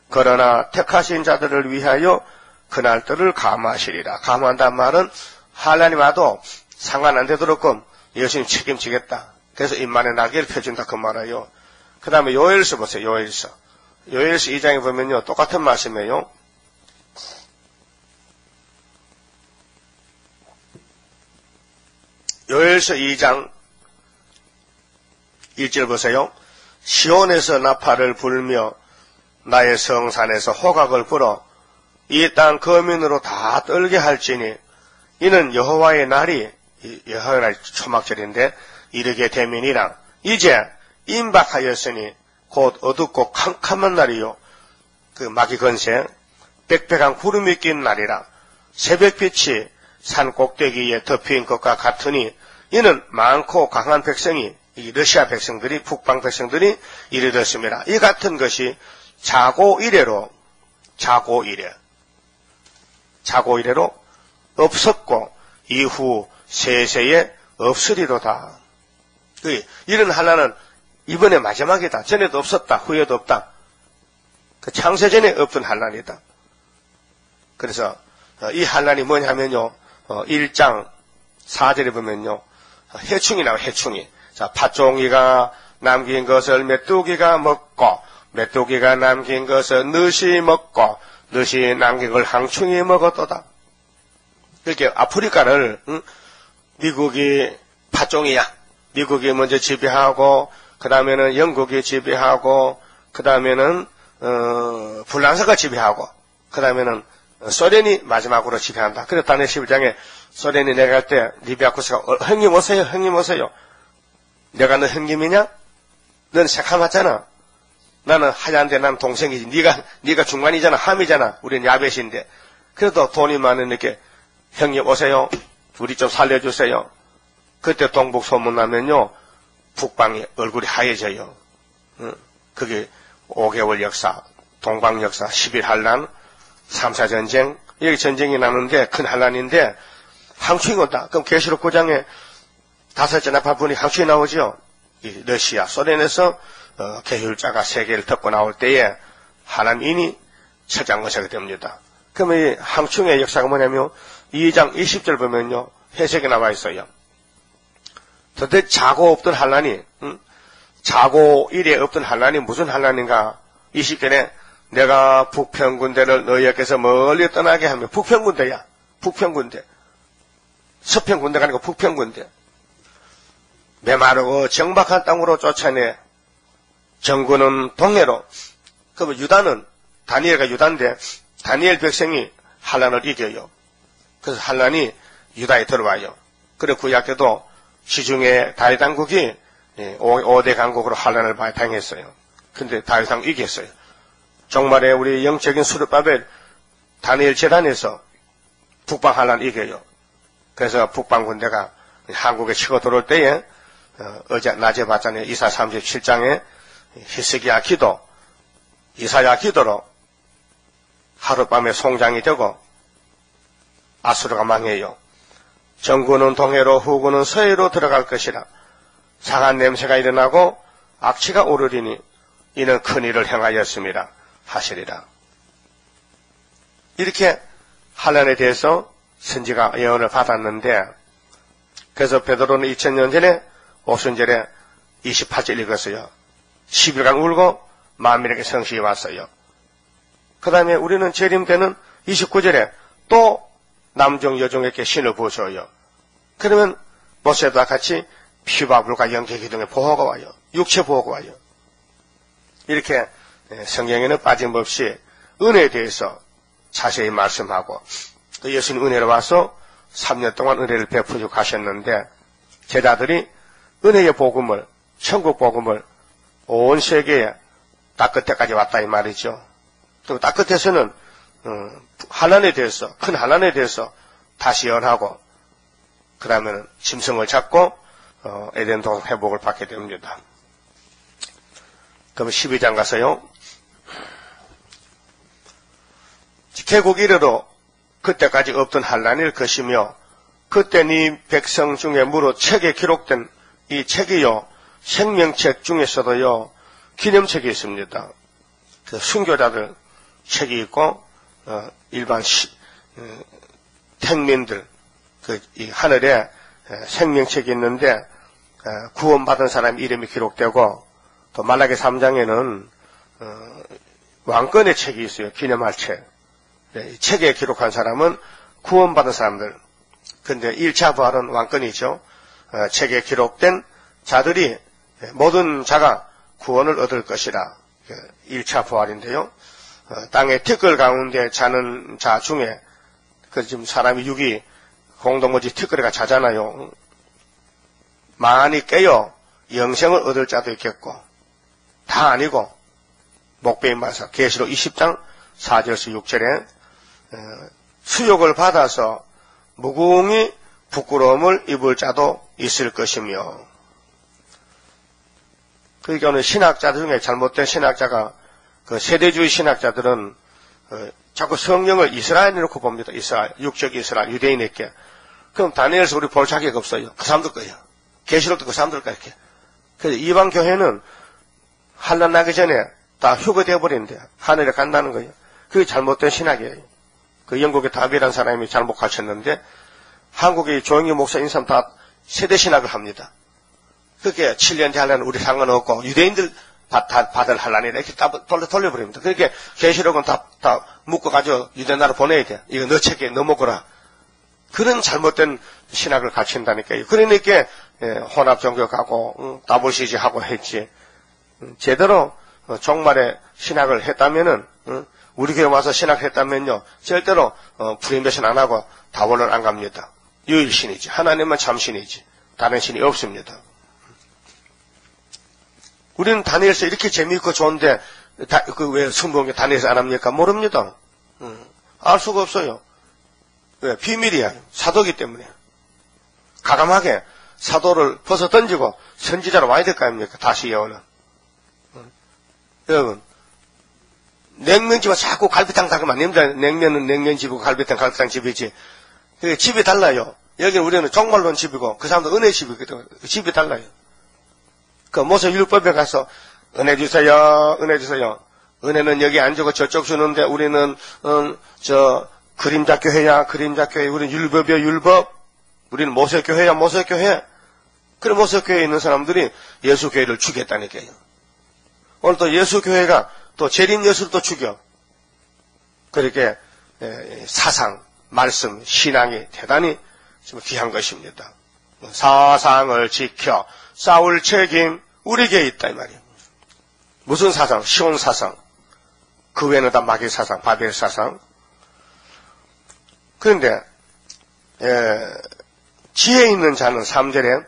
그러나 택하신 자들을 위하여 그날들을 감하시리라. 감한다는 말은 하나님 와도 상관 안 되도록 예수님 책임지겠다. 그래서 임만의 날개를 펴준다 그 말이에요. 그 다음에 요엘서 보세요. 요엘서 2장에 보면요 똑같은 말씀이에요. 요엘서 2장 1절 보세요. 시온에서 나팔을 불며 나의 성산에서 호각을 불어 이 땅 거민으로 다 떨게 할지니 이는 여호와의 날이 여호와의 날 초막절인데 이르게 되민이라. 이제 임박하였으니 곧 어둡고 캄캄한 날이요 그 마귀 건세 빽빽한 구름이 낀 날이라. 새벽빛이 산 꼭대기에 덮인 것과 같으니 이는 많고 강한 백성이 이 러시아 백성들이 북방 백성들이 이르렀습니다. 이 같은 것이 자고 이래로 없었고 이후 세세에 없으리로다. 이런 한란은 이번에 마지막이다. 전에도 없었다. 후에도 없다. 그 창세전에 없던 한란이다. 그래서 이 한란이 뭐냐면요 1장 4절에 보면요 해충이 나와요. 해충이. 자, 팥종이가 남긴 것을 메뚜기가 먹고 메뚜기가 남긴 것을 느시 먹고 느시 남긴 걸 항충이 먹었도다. 이렇게 아프리카를 미국이 팥종이야. 미국이 먼저 지배하고 그 다음에는 영국이 지배하고 그 다음에는 불란서가 지배하고 그 다음에는 소련이 마지막으로 지배한다. 그래서 다니엘 11장에 소련이 내려갈 때 리비아쿠스가 형님 오세요. 형님 오세요. 내가 너 형님이냐? 넌 새카맣잖아. 나는 하얀데 난 동생이지. 네가 중간이잖아. 함이잖아. 우린 야벳인데. 그래도 돈이 많으니까 형님 오세요. 우리 좀 살려주세요. 그때 동북 소문나면요 북방이 얼굴이 하얘져요. 그게 5개월 역사, 동방 역사, 10일 한란, 3사 전쟁, 여기 전쟁이 나는데 큰 한란인데 항충이 온다. 그럼 계시록 9장에 5째 나팔분이 항충이 나오죠. 이 러시아, 소련에서 계율자가 세계를 덮고 나올 때에 하나님이 철장거세가 됩니다. 그러면 이 항충의 역사가 뭐냐면 2장 20절 보면요 해석이 나와 있어요. 도대체 자고 없던 한란이 자고 일에 없던 한란이 무슨 한란인가? 20절에 내가 북평군대를 너희에게서 멀리 떠나게 하며 북평군대야. 북평군대. 서평군대가 아니고 북평군대. 메마르고 정박한 땅으로 쫓아내 정군은 동해로. 그러면 유다는 다니엘가 유다인데 다니엘 백성이 한란을 이겨요. 그래서 한란이 유다에 들어와요. 그리고 구약 때도 시중에 다윗 왕국이 5대 강국으로 한란을 많이 당했어요. 근데 다윗 왕국 이겼어요. 종말에 우리 영적인 수르바벨 다니엘 재단에서 북방 한란 이겨요. 그래서 북방 군대가 한국에 치고 들어올 때에 어제 낮에 봤잖아요. 이사 37장에 히스기야 기도, 이사야 기도로 하룻밤에 송장이 되고 아수르가 망해요. 정구는 동해로 후구는 서해로 들어갈 것이라. 상한 냄새가 일어나고 악취가 오르리니 이는 큰일을 행하였습니다. 하시리라. 이렇게 한란에 대해서 선지가 예언을 받았는데 그래서 베드로는 2000년 전에 오순절에 28절 읽었어요. 10일간 울고 만민에게 성식이 왔어요. 그 다음에 우리는 재림 때는 29절에 또 남종 여종에게 신을 부어줘요. 그러면 모세와 같이 피와 불과 영계 기둥의 보호가 와요. 육체 보호가 와요. 이렇게 성경에는 빠짐없이 은혜에 대해서 자세히 말씀하고 또 예수님 은혜로 와서 3년 동안 은혜를 베푸고 가셨는데 제자들이 은혜의 복음을 천국 복음을 온 세계에 딱 끝에까지 왔다 이 말이죠. 또 딱 끝에서는 한란에 대해서 큰 한란에 대해서 다시 예언하고 그 다음에는 짐승을 잡고 에덴 동산 회복을 받게 됩니다. 그럼 12장 가서요. 개국 이래로 그때까지 없던 한란일 것이며 그때 네 백성 중에 무릇 책에 기록된 이 책이요, 생명책 중에서도요, 기념책이 있습니다. 그 순교자들 책이 있고, 일반 택민들, 이 하늘에 생명책이 있는데, 구원받은 사람 이름이 기록되고, 또 말라기 3장에는, 왕권의 책이 있어요. 기념할 책. 이 책에 기록한 사람은 구원받은 사람들. 근데 1차 부활은 왕권이죠. 책에 기록된 자들이, 모든 자가 구원을 얻을 것이라. 1차 부활인데요. 땅의 티끌 가운데 자는 자 중에, 지금 사람이 육이 공동거지 티끌이가 자잖아요. 많이 깨어 영생을 얻을 자도 있겠고, 다 아니고, 목배인 말서 계시록 20장 4절에서 6절에 수욕을 받아서 무궁히 부끄러움을 입을 자도 있을 것이며, 그러니까 오늘 신학자들 중에 잘못된 신학자가, 그 세대주의 신학자들은 자꾸 성령을 이스라엘에 놓고 봅니다. 이스라엘, 육적 이스라엘, 유대인에게. 그럼 다니엘서 우리 볼 자격 없어요. 그 사람들 거예요. 계시록도 그 사람들 거예요. 그래서 이방 교회는 환난 나기 전에 다 휴거되어 버리는데 하늘에 간다는 거예요. 그게 잘못된 신학이에요. 그 영국의 다비라는 사람이 잘못 가르쳤는데 한국의 조영기 목사 인삼 다 세대 신학을 합니다. 그렇게 7년 하려는 우리 상관없고 유대인들 받을 할라니라 이렇게 돌려버립니다. 그렇게 계시록은 다 묶어가지고 유대 나라 보내야 돼. 이거 너 책에 너 먹어라. 그런 잘못된 신학을 가르친다니까요. 그러니까 혼합 종교 가고 WCG 하고 했지. 제대로 종말에 신학을 했다면은 우리 교회 와서 신학했다면요 절대로 프리메이션 안 하고 다원을 안 갑니다. 유일신이지. 하나님만 참신이지. 다른 신이 없습니다. 우리는 다니엘서 이렇게 재미있고 좋은데 왜 성경에 다니엘서 안 합니까? 모릅니다. 알 수가 없어요. 왜? 비밀이야. 사도기 때문에. 가감하게 사도를 벗어 던지고 선지자로 와야 될 거 아닙니까? 다시 예언은. 여러분, 냉면집은 자꾸 갈비탕 닦으면 안 됩니다. 냉면은 냉면집이고 갈비탕 집이지. 집이 달라요. 여기는 우리는 종말론 집이고 그 사람도 은혜 집이거든. 집이 달라요. 그 모세 율법에 가서 은혜 주세요. 은혜 주세요. 은혜는 여기 안 주고 저쪽 주는데 우리는 그림자 교회야. 그림자 교회. 우리는 율법이야. 율법. 우리는 모세 교회야. 모세 교회. 그래 모세 교회에 있는 사람들이 예수 교회를 죽였다니까요. 오늘 또 예수 교회가 또 재림 예수를 또 죽여. 그렇게 사상, 말씀, 신앙이 대단히 좀 귀한 것입니다. 사상을 지켜 싸울 책임 우리에게 있다 이 말이에요. 무슨 사상? 시온 사상. 그 외에는 다 마귀 사상, 바벨 사상. 그런데 지혜 있는 자는 3절에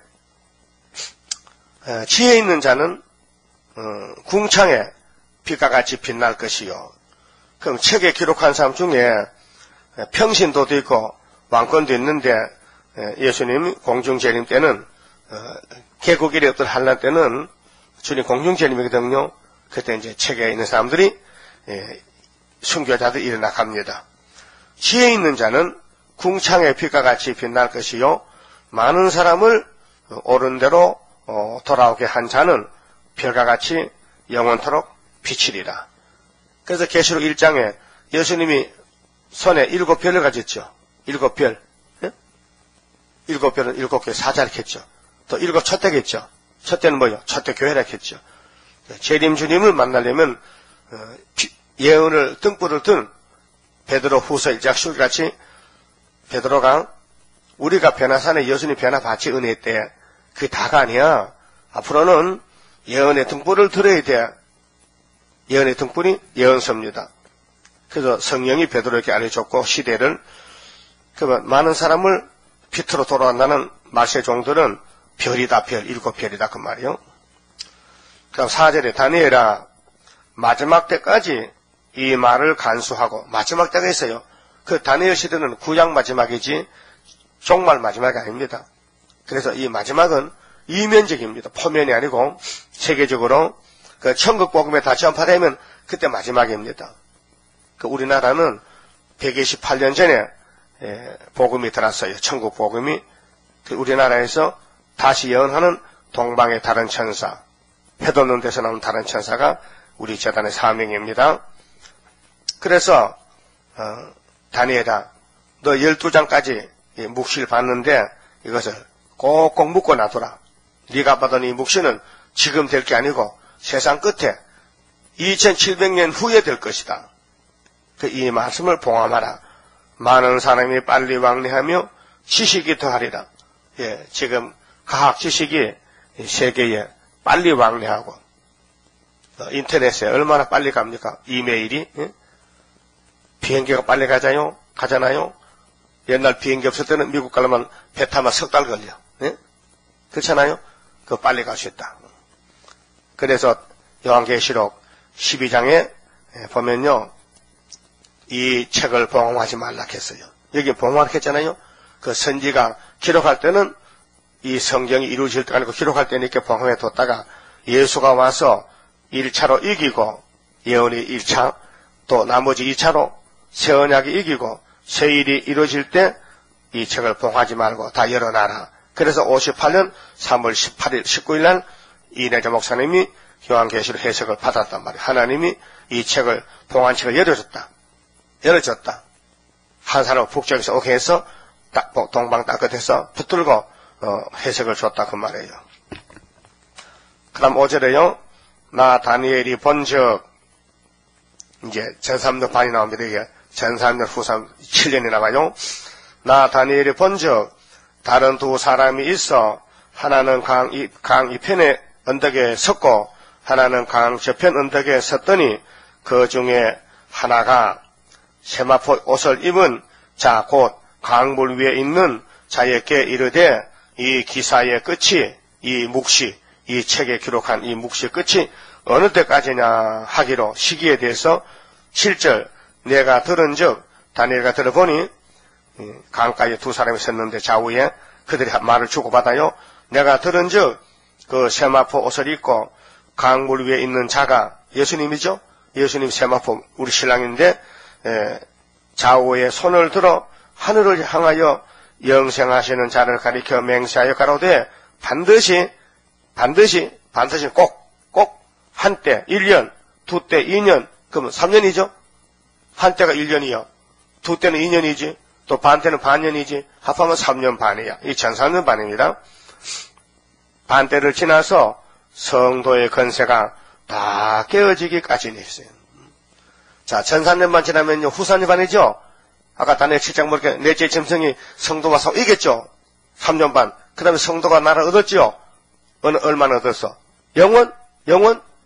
지혜 있는 자는 궁창에 빛과 같이 빛날 것이요. 그럼 책에 기록한 사람 중에 평신도도 있고 왕권도 있는데 예수님 공중재림 때는 개국일의 어떤 환난 때는 주님 공중재림이거든요. 그때 이제 책에 있는 사람들이 순교자들이 일어나 갑니다. 지혜 있는 자는 궁창의 빛과 같이 빛날 것이요. 많은 사람을 옳은 대로 돌아오게 한 자는 별과 같이 영원토록 비치리라. 그래서 계시록 1장에 예수님이 손에 7별을 가졌죠. 7별. 예? 7별은 7개 사자했죠. 또 7 촛대겠죠. 촛대는 뭐요? 촛대 교회라 했죠. 재림 주님을 만나려면 예언을 등불을 든 베드로 후서 1장 10절 같이 베드로가 우리가 변화산에 예수님 변화 받지 은혜 때 그게 다가 아니야. 앞으로는 예언의 등불을 들어야 돼. 예언의 등불이 예언서입니다. 그래서 성령이 베드로에게 알려줬고 시대를 그러면 많은 사람을 빛으로 돌아간다는 말세 종들은 별이다 별 7별이다 그 말이요. 그럼 4절에 다니엘아 마지막 때까지 이 말을 간수하고 마지막 때가 있어요. 그 다니엘 시대는 구약 마지막이지 종말 마지막이 아닙니다. 그래서 이 마지막은 이면적입니다. 포면이 아니고 세계적으로 그 천국 복음에 다 전파되면 그때 마지막입니다. 그 우리나라는 128년 전에 복음이 들었어요. 천국 복음이 그 우리나라에서 다시 예언하는 동방의 다른 천사, 해돋는 데서 나온 다른 천사가 우리 재단의 사명입니다. 그래서 다니엘아, 너 12장까지 묵시를 받는데 이것을 꼭꼭 묶어 놔둬라. 네가 받은 이 묵시는 지금 될 게 아니고 세상 끝에 2700년 후에 될 것이다. 이 말씀을 봉함하라. 많은 사람이 빨리 왕래하며 지식이 더하리라. 지금 과학 지식이 세계에 빨리 왕래하고 인터넷에 얼마나 빨리 갑니까? 이메일이 비행기가 빨리 가잖아요. 옛날 비행기 없을 때는 미국 가려면 배 타면 석 달 걸려. 그렇잖아요. 그 빨리 갈 수 있다. 그래서 요한계시록 12장에 보면요, 이 책을 봉헌하지 말라 했어요. 여기 봉헌했잖아요. 그 선지가 기록할 때는 이 성경이 이루어질 때가 아니고 기록할 때는 이렇게 봉헌해 뒀다가 예수가 와서 1차로 이기고 예언이 1차, 또 나머지 2차로 새 언약이 이기고 새 일이 이루어질 때 이 책을 봉하지 말고 다 열어놔라. 그래서 58년 3월 18일 19일 날 이내자 목사님이 요한계시록 해석을 받았단 말이에요. 하나님이 이 책을 봉한 책을 열어줬다. 한 사람 북쪽에서 오게 해서 동방 땅끝에서 붙들고 해석을 줬다 그 말이에요. 그 다음 5절에요. 나 다니엘이 본즉 이제 전3년 반이 나옵니다. 이게 전3년 후삼 7년이 나와요. 나 다니엘이 본즉 다른 두 사람이 있어 하나는 강 이편의 언덕에 섰고 하나는 강 저편 언덕에 섰더니 그 중에 하나가 세마포 옷을 입은 자 곧 강물 위에 있는 자에게 이르되 이 기사의 끝이 이 묵시 이 책에 기록한 이 묵시의 끝이 어느 때까지냐 하기로 시기에 대해서 7절 내가 들은즉 다니엘가 들어보니 강가에 두 사람이 섰는데 좌우에 그들이 말을 주고받아요. 내가 들은즉 그 세마포 옷을 입고 강물 위에 있는 자가 예수님이죠. 예수님 세마포 우리 신랑인데 좌우에 손을 들어 하늘을 향하여 영생하시는 자를 가리켜 맹세하여 가로되 반드시 꼭 한때 1년, 두 때 2년, 그러면 3년이죠. 한때가 1년이요. 두 때는 2년이지. 또 반때는 반년이지. 합하면 3년 반이야. 이 전3년 반입니다. 반때를 지나서 성도의 건세가 다 깨어지기까지는 있어요. 자, 전3년만 지나면요, 후산년 반이죠? 아까 다니엘 7장 보니까 넷째 짐승이 성도와 싸워 이겼죠? 3년 반. 그 다음에 성도가 나를 얻었지요? 얼마나 얻었어? 영원히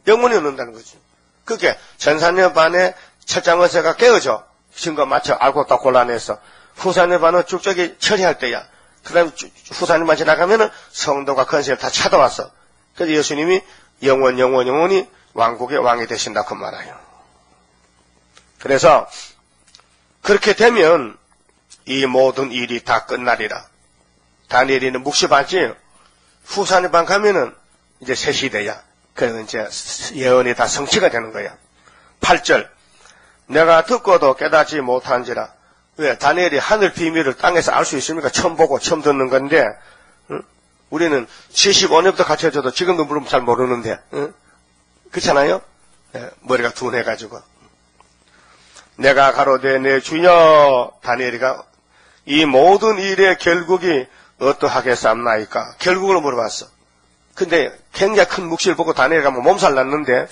얻는다는 거죠. 그게 전3년 반에 첫장 권세가 깨어져. 증거 맞춰 알고 딱 골라내서. 후산년 반은 쭉저기 처리할 때야. 그 다음에 후산년만 지나가면은 성도가 건세를 다 찾아왔어. 그래서 예수님이 영원히 왕국의 왕이 되신다 그 말이에요. 그래서 그렇게 되면 이 모든 일이 다 끝나리라. 다니엘이는 묵시받지. 후산년 반 가면은 이제 새 시대야. 그래서 이제 예언이 다 성취가 되는 거야. 8절 내가 듣고도 깨닫지 못한지라. 왜? 다니엘이 하늘 비밀을 땅에서 알 수 있습니까? 처음 보고 처음 듣는 건데 우리는 75년부터 가르쳐줘도 지금도 물론 잘 모르는데 그렇잖아요? 머리가 둔해가지고 내가 가로되 내 주여 다니엘이가 이 모든 일의 결국이 어떠하겠사옵나이까? 결국을 물어봤어. 근데 굉장히 큰 묵시를 보고 다니엘이가 몸살 났는데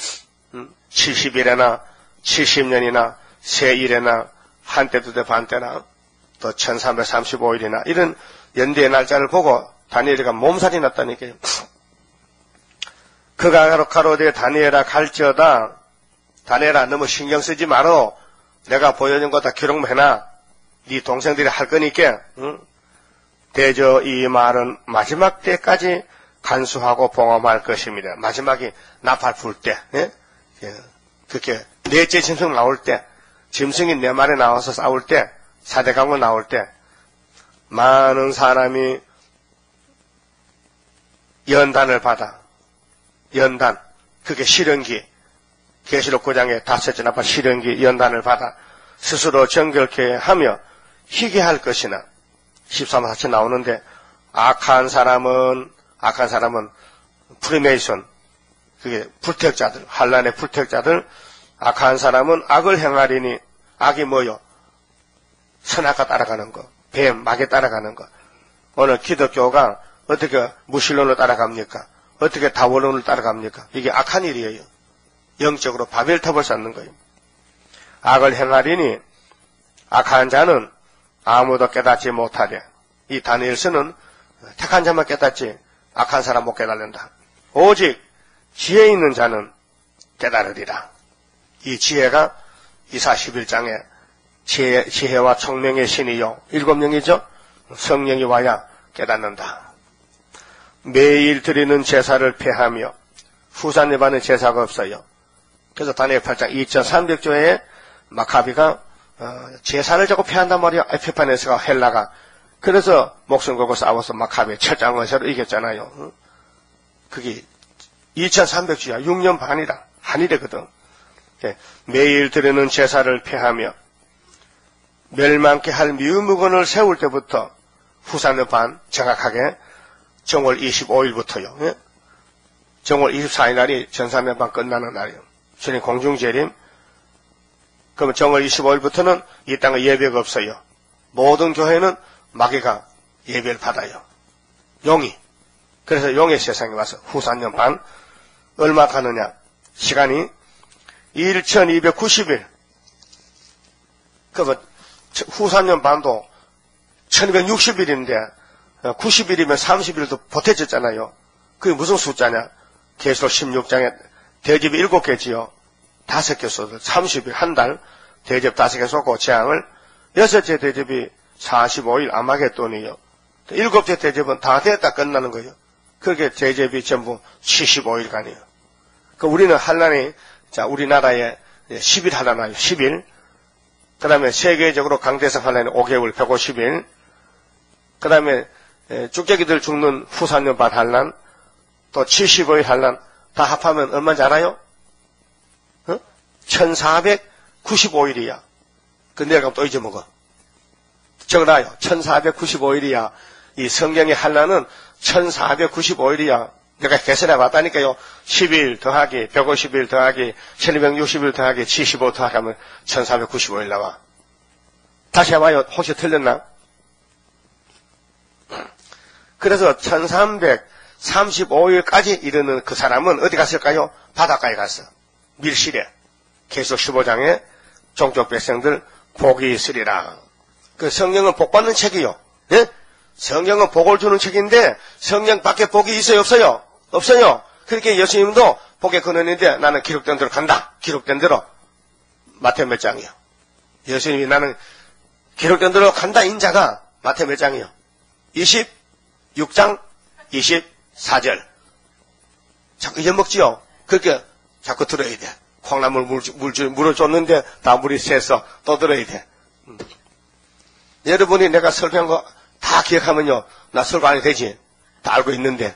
70일이나 70년이나 세일에나 한때 두대 반때나 또 1335일이나 이런 연대의 날짜를 보고 다니엘이가 몸살이 났다니까요. 그가 가로되 다니엘아 갈지어다. 다니엘아 너무 신경 쓰지 마라. 내가 보여준 거 다 기록만 해놔. 네 동생들이 할 거니까. 대저 이 말은 마지막 때까지 간수하고 봉험할 것입니다. 마지막에 나팔 불 때, 그렇게 넷째 짐승 나올 때, 짐승이 네 마리 나와서 싸울 때, 사대강을 나올 때, 많은 사람이 연단을 받아. 연단. 그게 실현기. 계시록 9장에 5째 나팔 실현기 연단을 받아 스스로 정결케 하며 희귀할 것이나 13, 14 나오는데 악한 사람은 프리메이션, 그게 불택자들, 환란의 불택자들, 악한 사람은 악을 행하리니, 악이 뭐요? 선악과 따라가는 거, 뱀, 막에 따라가는 거. 오늘 기독교가 어떻게 무신론을 따라갑니까? 어떻게 다원론을 따라갑니까? 이게 악한 일이에요. 영적으로 바벨탑을 쌓는 거예요. 악을 행하리니 악한 자는 아무도 깨닫지 못하랴. 이 다니엘서는 택한 자만 깨닫지 악한 사람 못 깨닫는다. 오직 지혜 있는 자는 깨달으리라. 이 지혜가 이사 11장에 지혜와 총명의 신이요. 7명이죠. 성령이 와야 깨닫는다. 매일 드리는 제사를 폐하며 후산예반의 제사가 없어요. 그래서 다니엘 8장 2300조에 마카비가 제사를 자꾸 폐한단 말이야. 에피파네스가 헬라가. 그래서 목숨 걸고 싸워서 마카비 철장원세로 이겼잖아요. 그게 2300주야. 6년 반이다. 한일이거든. 매일 드리는 제사를 폐하며 멸망케 할 미우무건을 세울 때부터 후산예반 정확하게 정월 25일부터요. 정월 24일 날이 전산예반 끝나는 날이에요. 주님 공중재림. 그러면 정월 25일부터는 이 땅에 예배가 없어요. 모든 교회는 마귀가 예배를 받아요. 용이. 그래서 용의 세상에 와서 후산연반 얼마 가느냐. 시간이 1290일. 그러면 후산연반도 1260일인데 90일이면 30일도 보태졌잖아요. 그게 무슨 숫자냐. 계시록 16장에 대접이 7개지요. 5개 쏟아 30일 한 달 대접 5개 쏟고 재앙을 6째 대접이 45일 아마겟돈이요. 7째 대접은 다 됐다 끝나는 거예요. 그렇게 대접이 전부 75일간이에요. 그 우리는 한란이 자 우리나라에 10일 한란아요. 10일. 그 다음에 세계적으로 강대성 한란이 5개월 150일. 그 다음에 쭉제기들 죽는 후산연반 한란 또 75일 한란 다 합하면 얼마인지 알아요? 1495일이야. 그 내가 또 잊어먹어. 적어놔요. 1495일이야. 이 성경의 한란은 1495일이야. 내가 계산해 봤다니까요. 10일 더하기 150일 더하기 1260일 더하기 75 더하기 하면 1495일 나와. 다시 해봐요. 혹시 틀렸나? 그래서 1335일까지 이르는 그 사람은 어디 갔을까요? 바닷가에 갔어. 밀실에. 계속 15장에 종족 백성들 복이 있으리라. 그 성경은 복 받는 책이요. 예? 성경은 복을 주는 책인데 성경 밖에 복이 있어요? 없어요? 없어요. 그렇게 예수님도 복의 근원인데 나는 기록된 대로 간다. 기록된 대로. 마태오 몇 장이요? 예수님이 나는 기록된 대로 간다 인자가 마태오 몇 장이요? 26장 24절. 자꾸 잊어먹지요? 그렇게 자꾸 들어야 돼. 콩나물 물을 줬는데 다 물이 새서 또 들어야 돼. 여러분이 내가 설교한 거 다 기억하면요. 나 설교 안 해도 되지. 다 알고 있는데.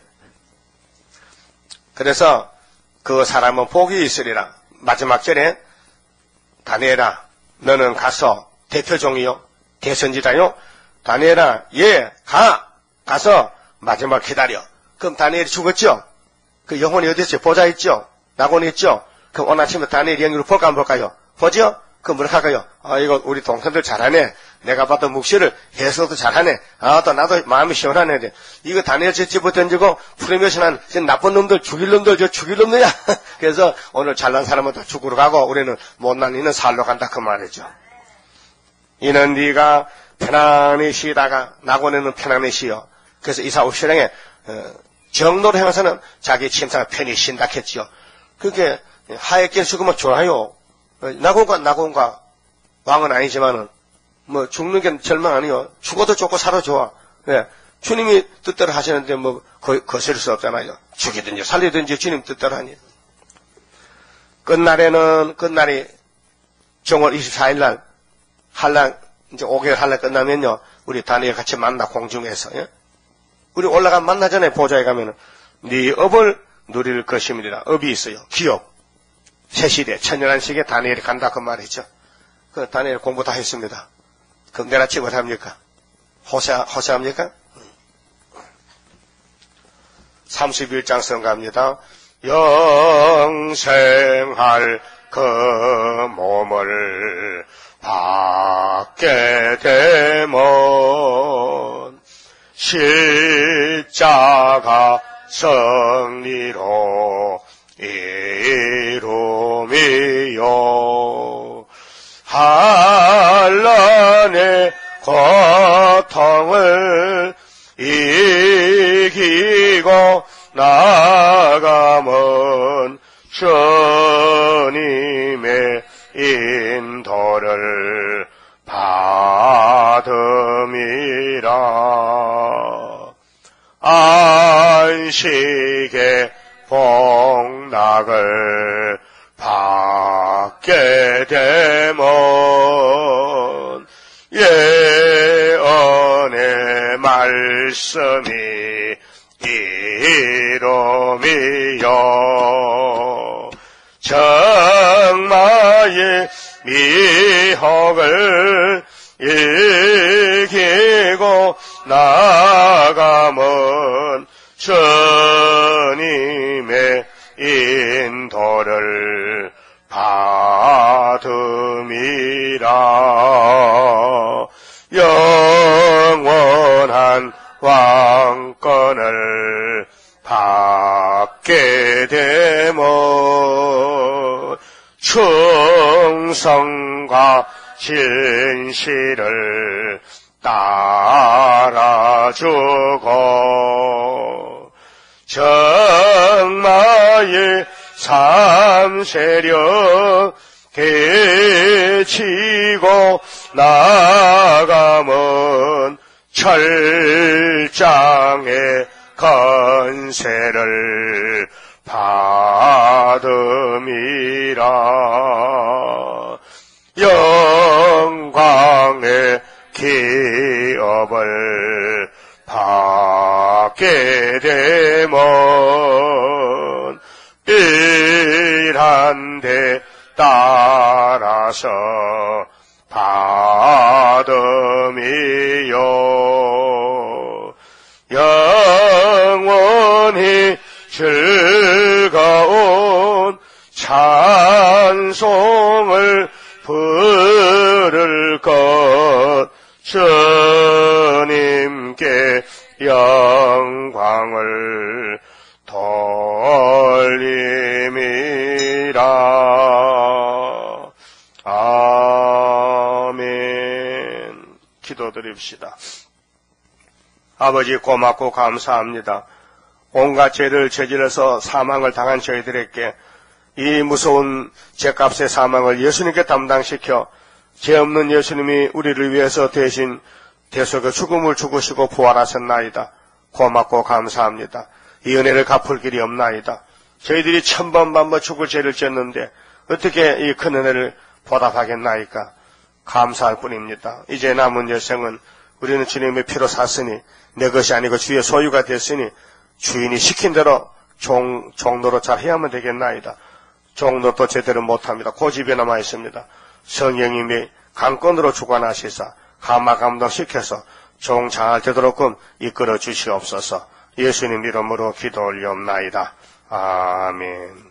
그래서 그 사람은 복이 있으리라. 마지막 절에 다니엘아 너는 가서 대표종이요. 대선지자요. 다니엘아 예 가서 마지막 기다려. 그럼 다니엘이 죽었죠? 그 영혼이 어디 있어요? 보좌 있죠? 낙원에 있죠? 그럼 오늘 아침에 다니엘 영역을 볼까 안 볼까요? 보죠? 그럼 뭐라 할까요? 이거 우리 동생들 잘하네. 내가 봐도 묵시를 해석도 잘하네. 또 나도 마음이 시원하네. 이거 다니엘 집어 던지고 프리메이션한 나쁜 놈들 죽일 놈들 저 죽일 놈들이야. 그래서 오늘 잘난 사람은 다 죽으러 가고 우리는 못난 이는 살러 간다 그 말이죠. 이는 네가 편안히 쉬다가 낙원에는 편안히 쉬어. 그래서 이사 50장에 정도로 행해서는 자기 침상을 편히 쉰다 했지요. 그게 하얗게 죽으면 좋아요. 낙원과 왕은 아니지만은 뭐 죽는 게 절망 아니요. 죽어도 좋고 살아도 좋아. 네. 주님이 뜻대로 하시는데 뭐 거스를 수 없잖아요. 죽이든지 살리든지 주님 뜻대로 하니. 끝날이 정월 24일 날 한란 이제 5개월 한란 끝나면요. 우리 다니엘 같이 만나 공중에서. 예? 우리 올라가 만나잖아요. 보좌에 가면은 네 업을 누릴 것입니다. 업이 있어요. 기업. 새시대 천년한 시기에 다니엘이 간다 그 말이죠. 그 다니엘 공부 다 했습니다. 그럼 내가 지금 합니까? 호세합니까? 31장 성가입니다. 영생할 그 몸을 받게 되면 십자가 승리로 이루미요. 한란의 고통을 이기고 나가면 주님의 인도를 받음이라. 안식의 복락을 받게 되면 예언의 말씀이 이루미요. 정마의 미혹을 이기고 나가면 주님의 인도를 받음이라. 영원한 왕권을 받게 되면 충성과 진실을 따라주고 정마의 삼세력 개치고 나가면 철장의 건세를 받음이라. 영광의 기업을 받게 되면 일한 데 따라서 받음이요. 영원히 즐거운 찬송을 부를 것, 주님께 영광을 돌림이라. 아멘. 기도드립시다. 아버지, 고맙고 감사합니다. 온갖 죄를 저질러서 사망을 당한 저희들에게 이 무서운 죄값의 사망을 예수님께 담당시켜 죄 없는 예수님이 우리를 위해서 대신 대속의 죽음을 죽으시고 부활하셨나이다. 고맙고 감사합니다. 이 은혜를 갚을 길이 없나이다. 저희들이 천번만번 죽을 죄를 졌는데 어떻게 이 큰 은혜를 보답하겠나이까. 감사할 뿐입니다. 이제 남은 여생은 우리는 주님의 피로 샀으니 내 것이 아니고 주의 소유가 됐으니 주인이 시킨 대로 종로로 잘 해야만 되겠나이다. 종로도 제대로 못합니다. 고집에 남아 있습니다. 성령님이 강권으로 주관하시사 감화감동시켜서 종 잘할 되도록끔 이끌어 주시옵소서. 예수님 이름으로 기도 올리옵나이다. 아멘.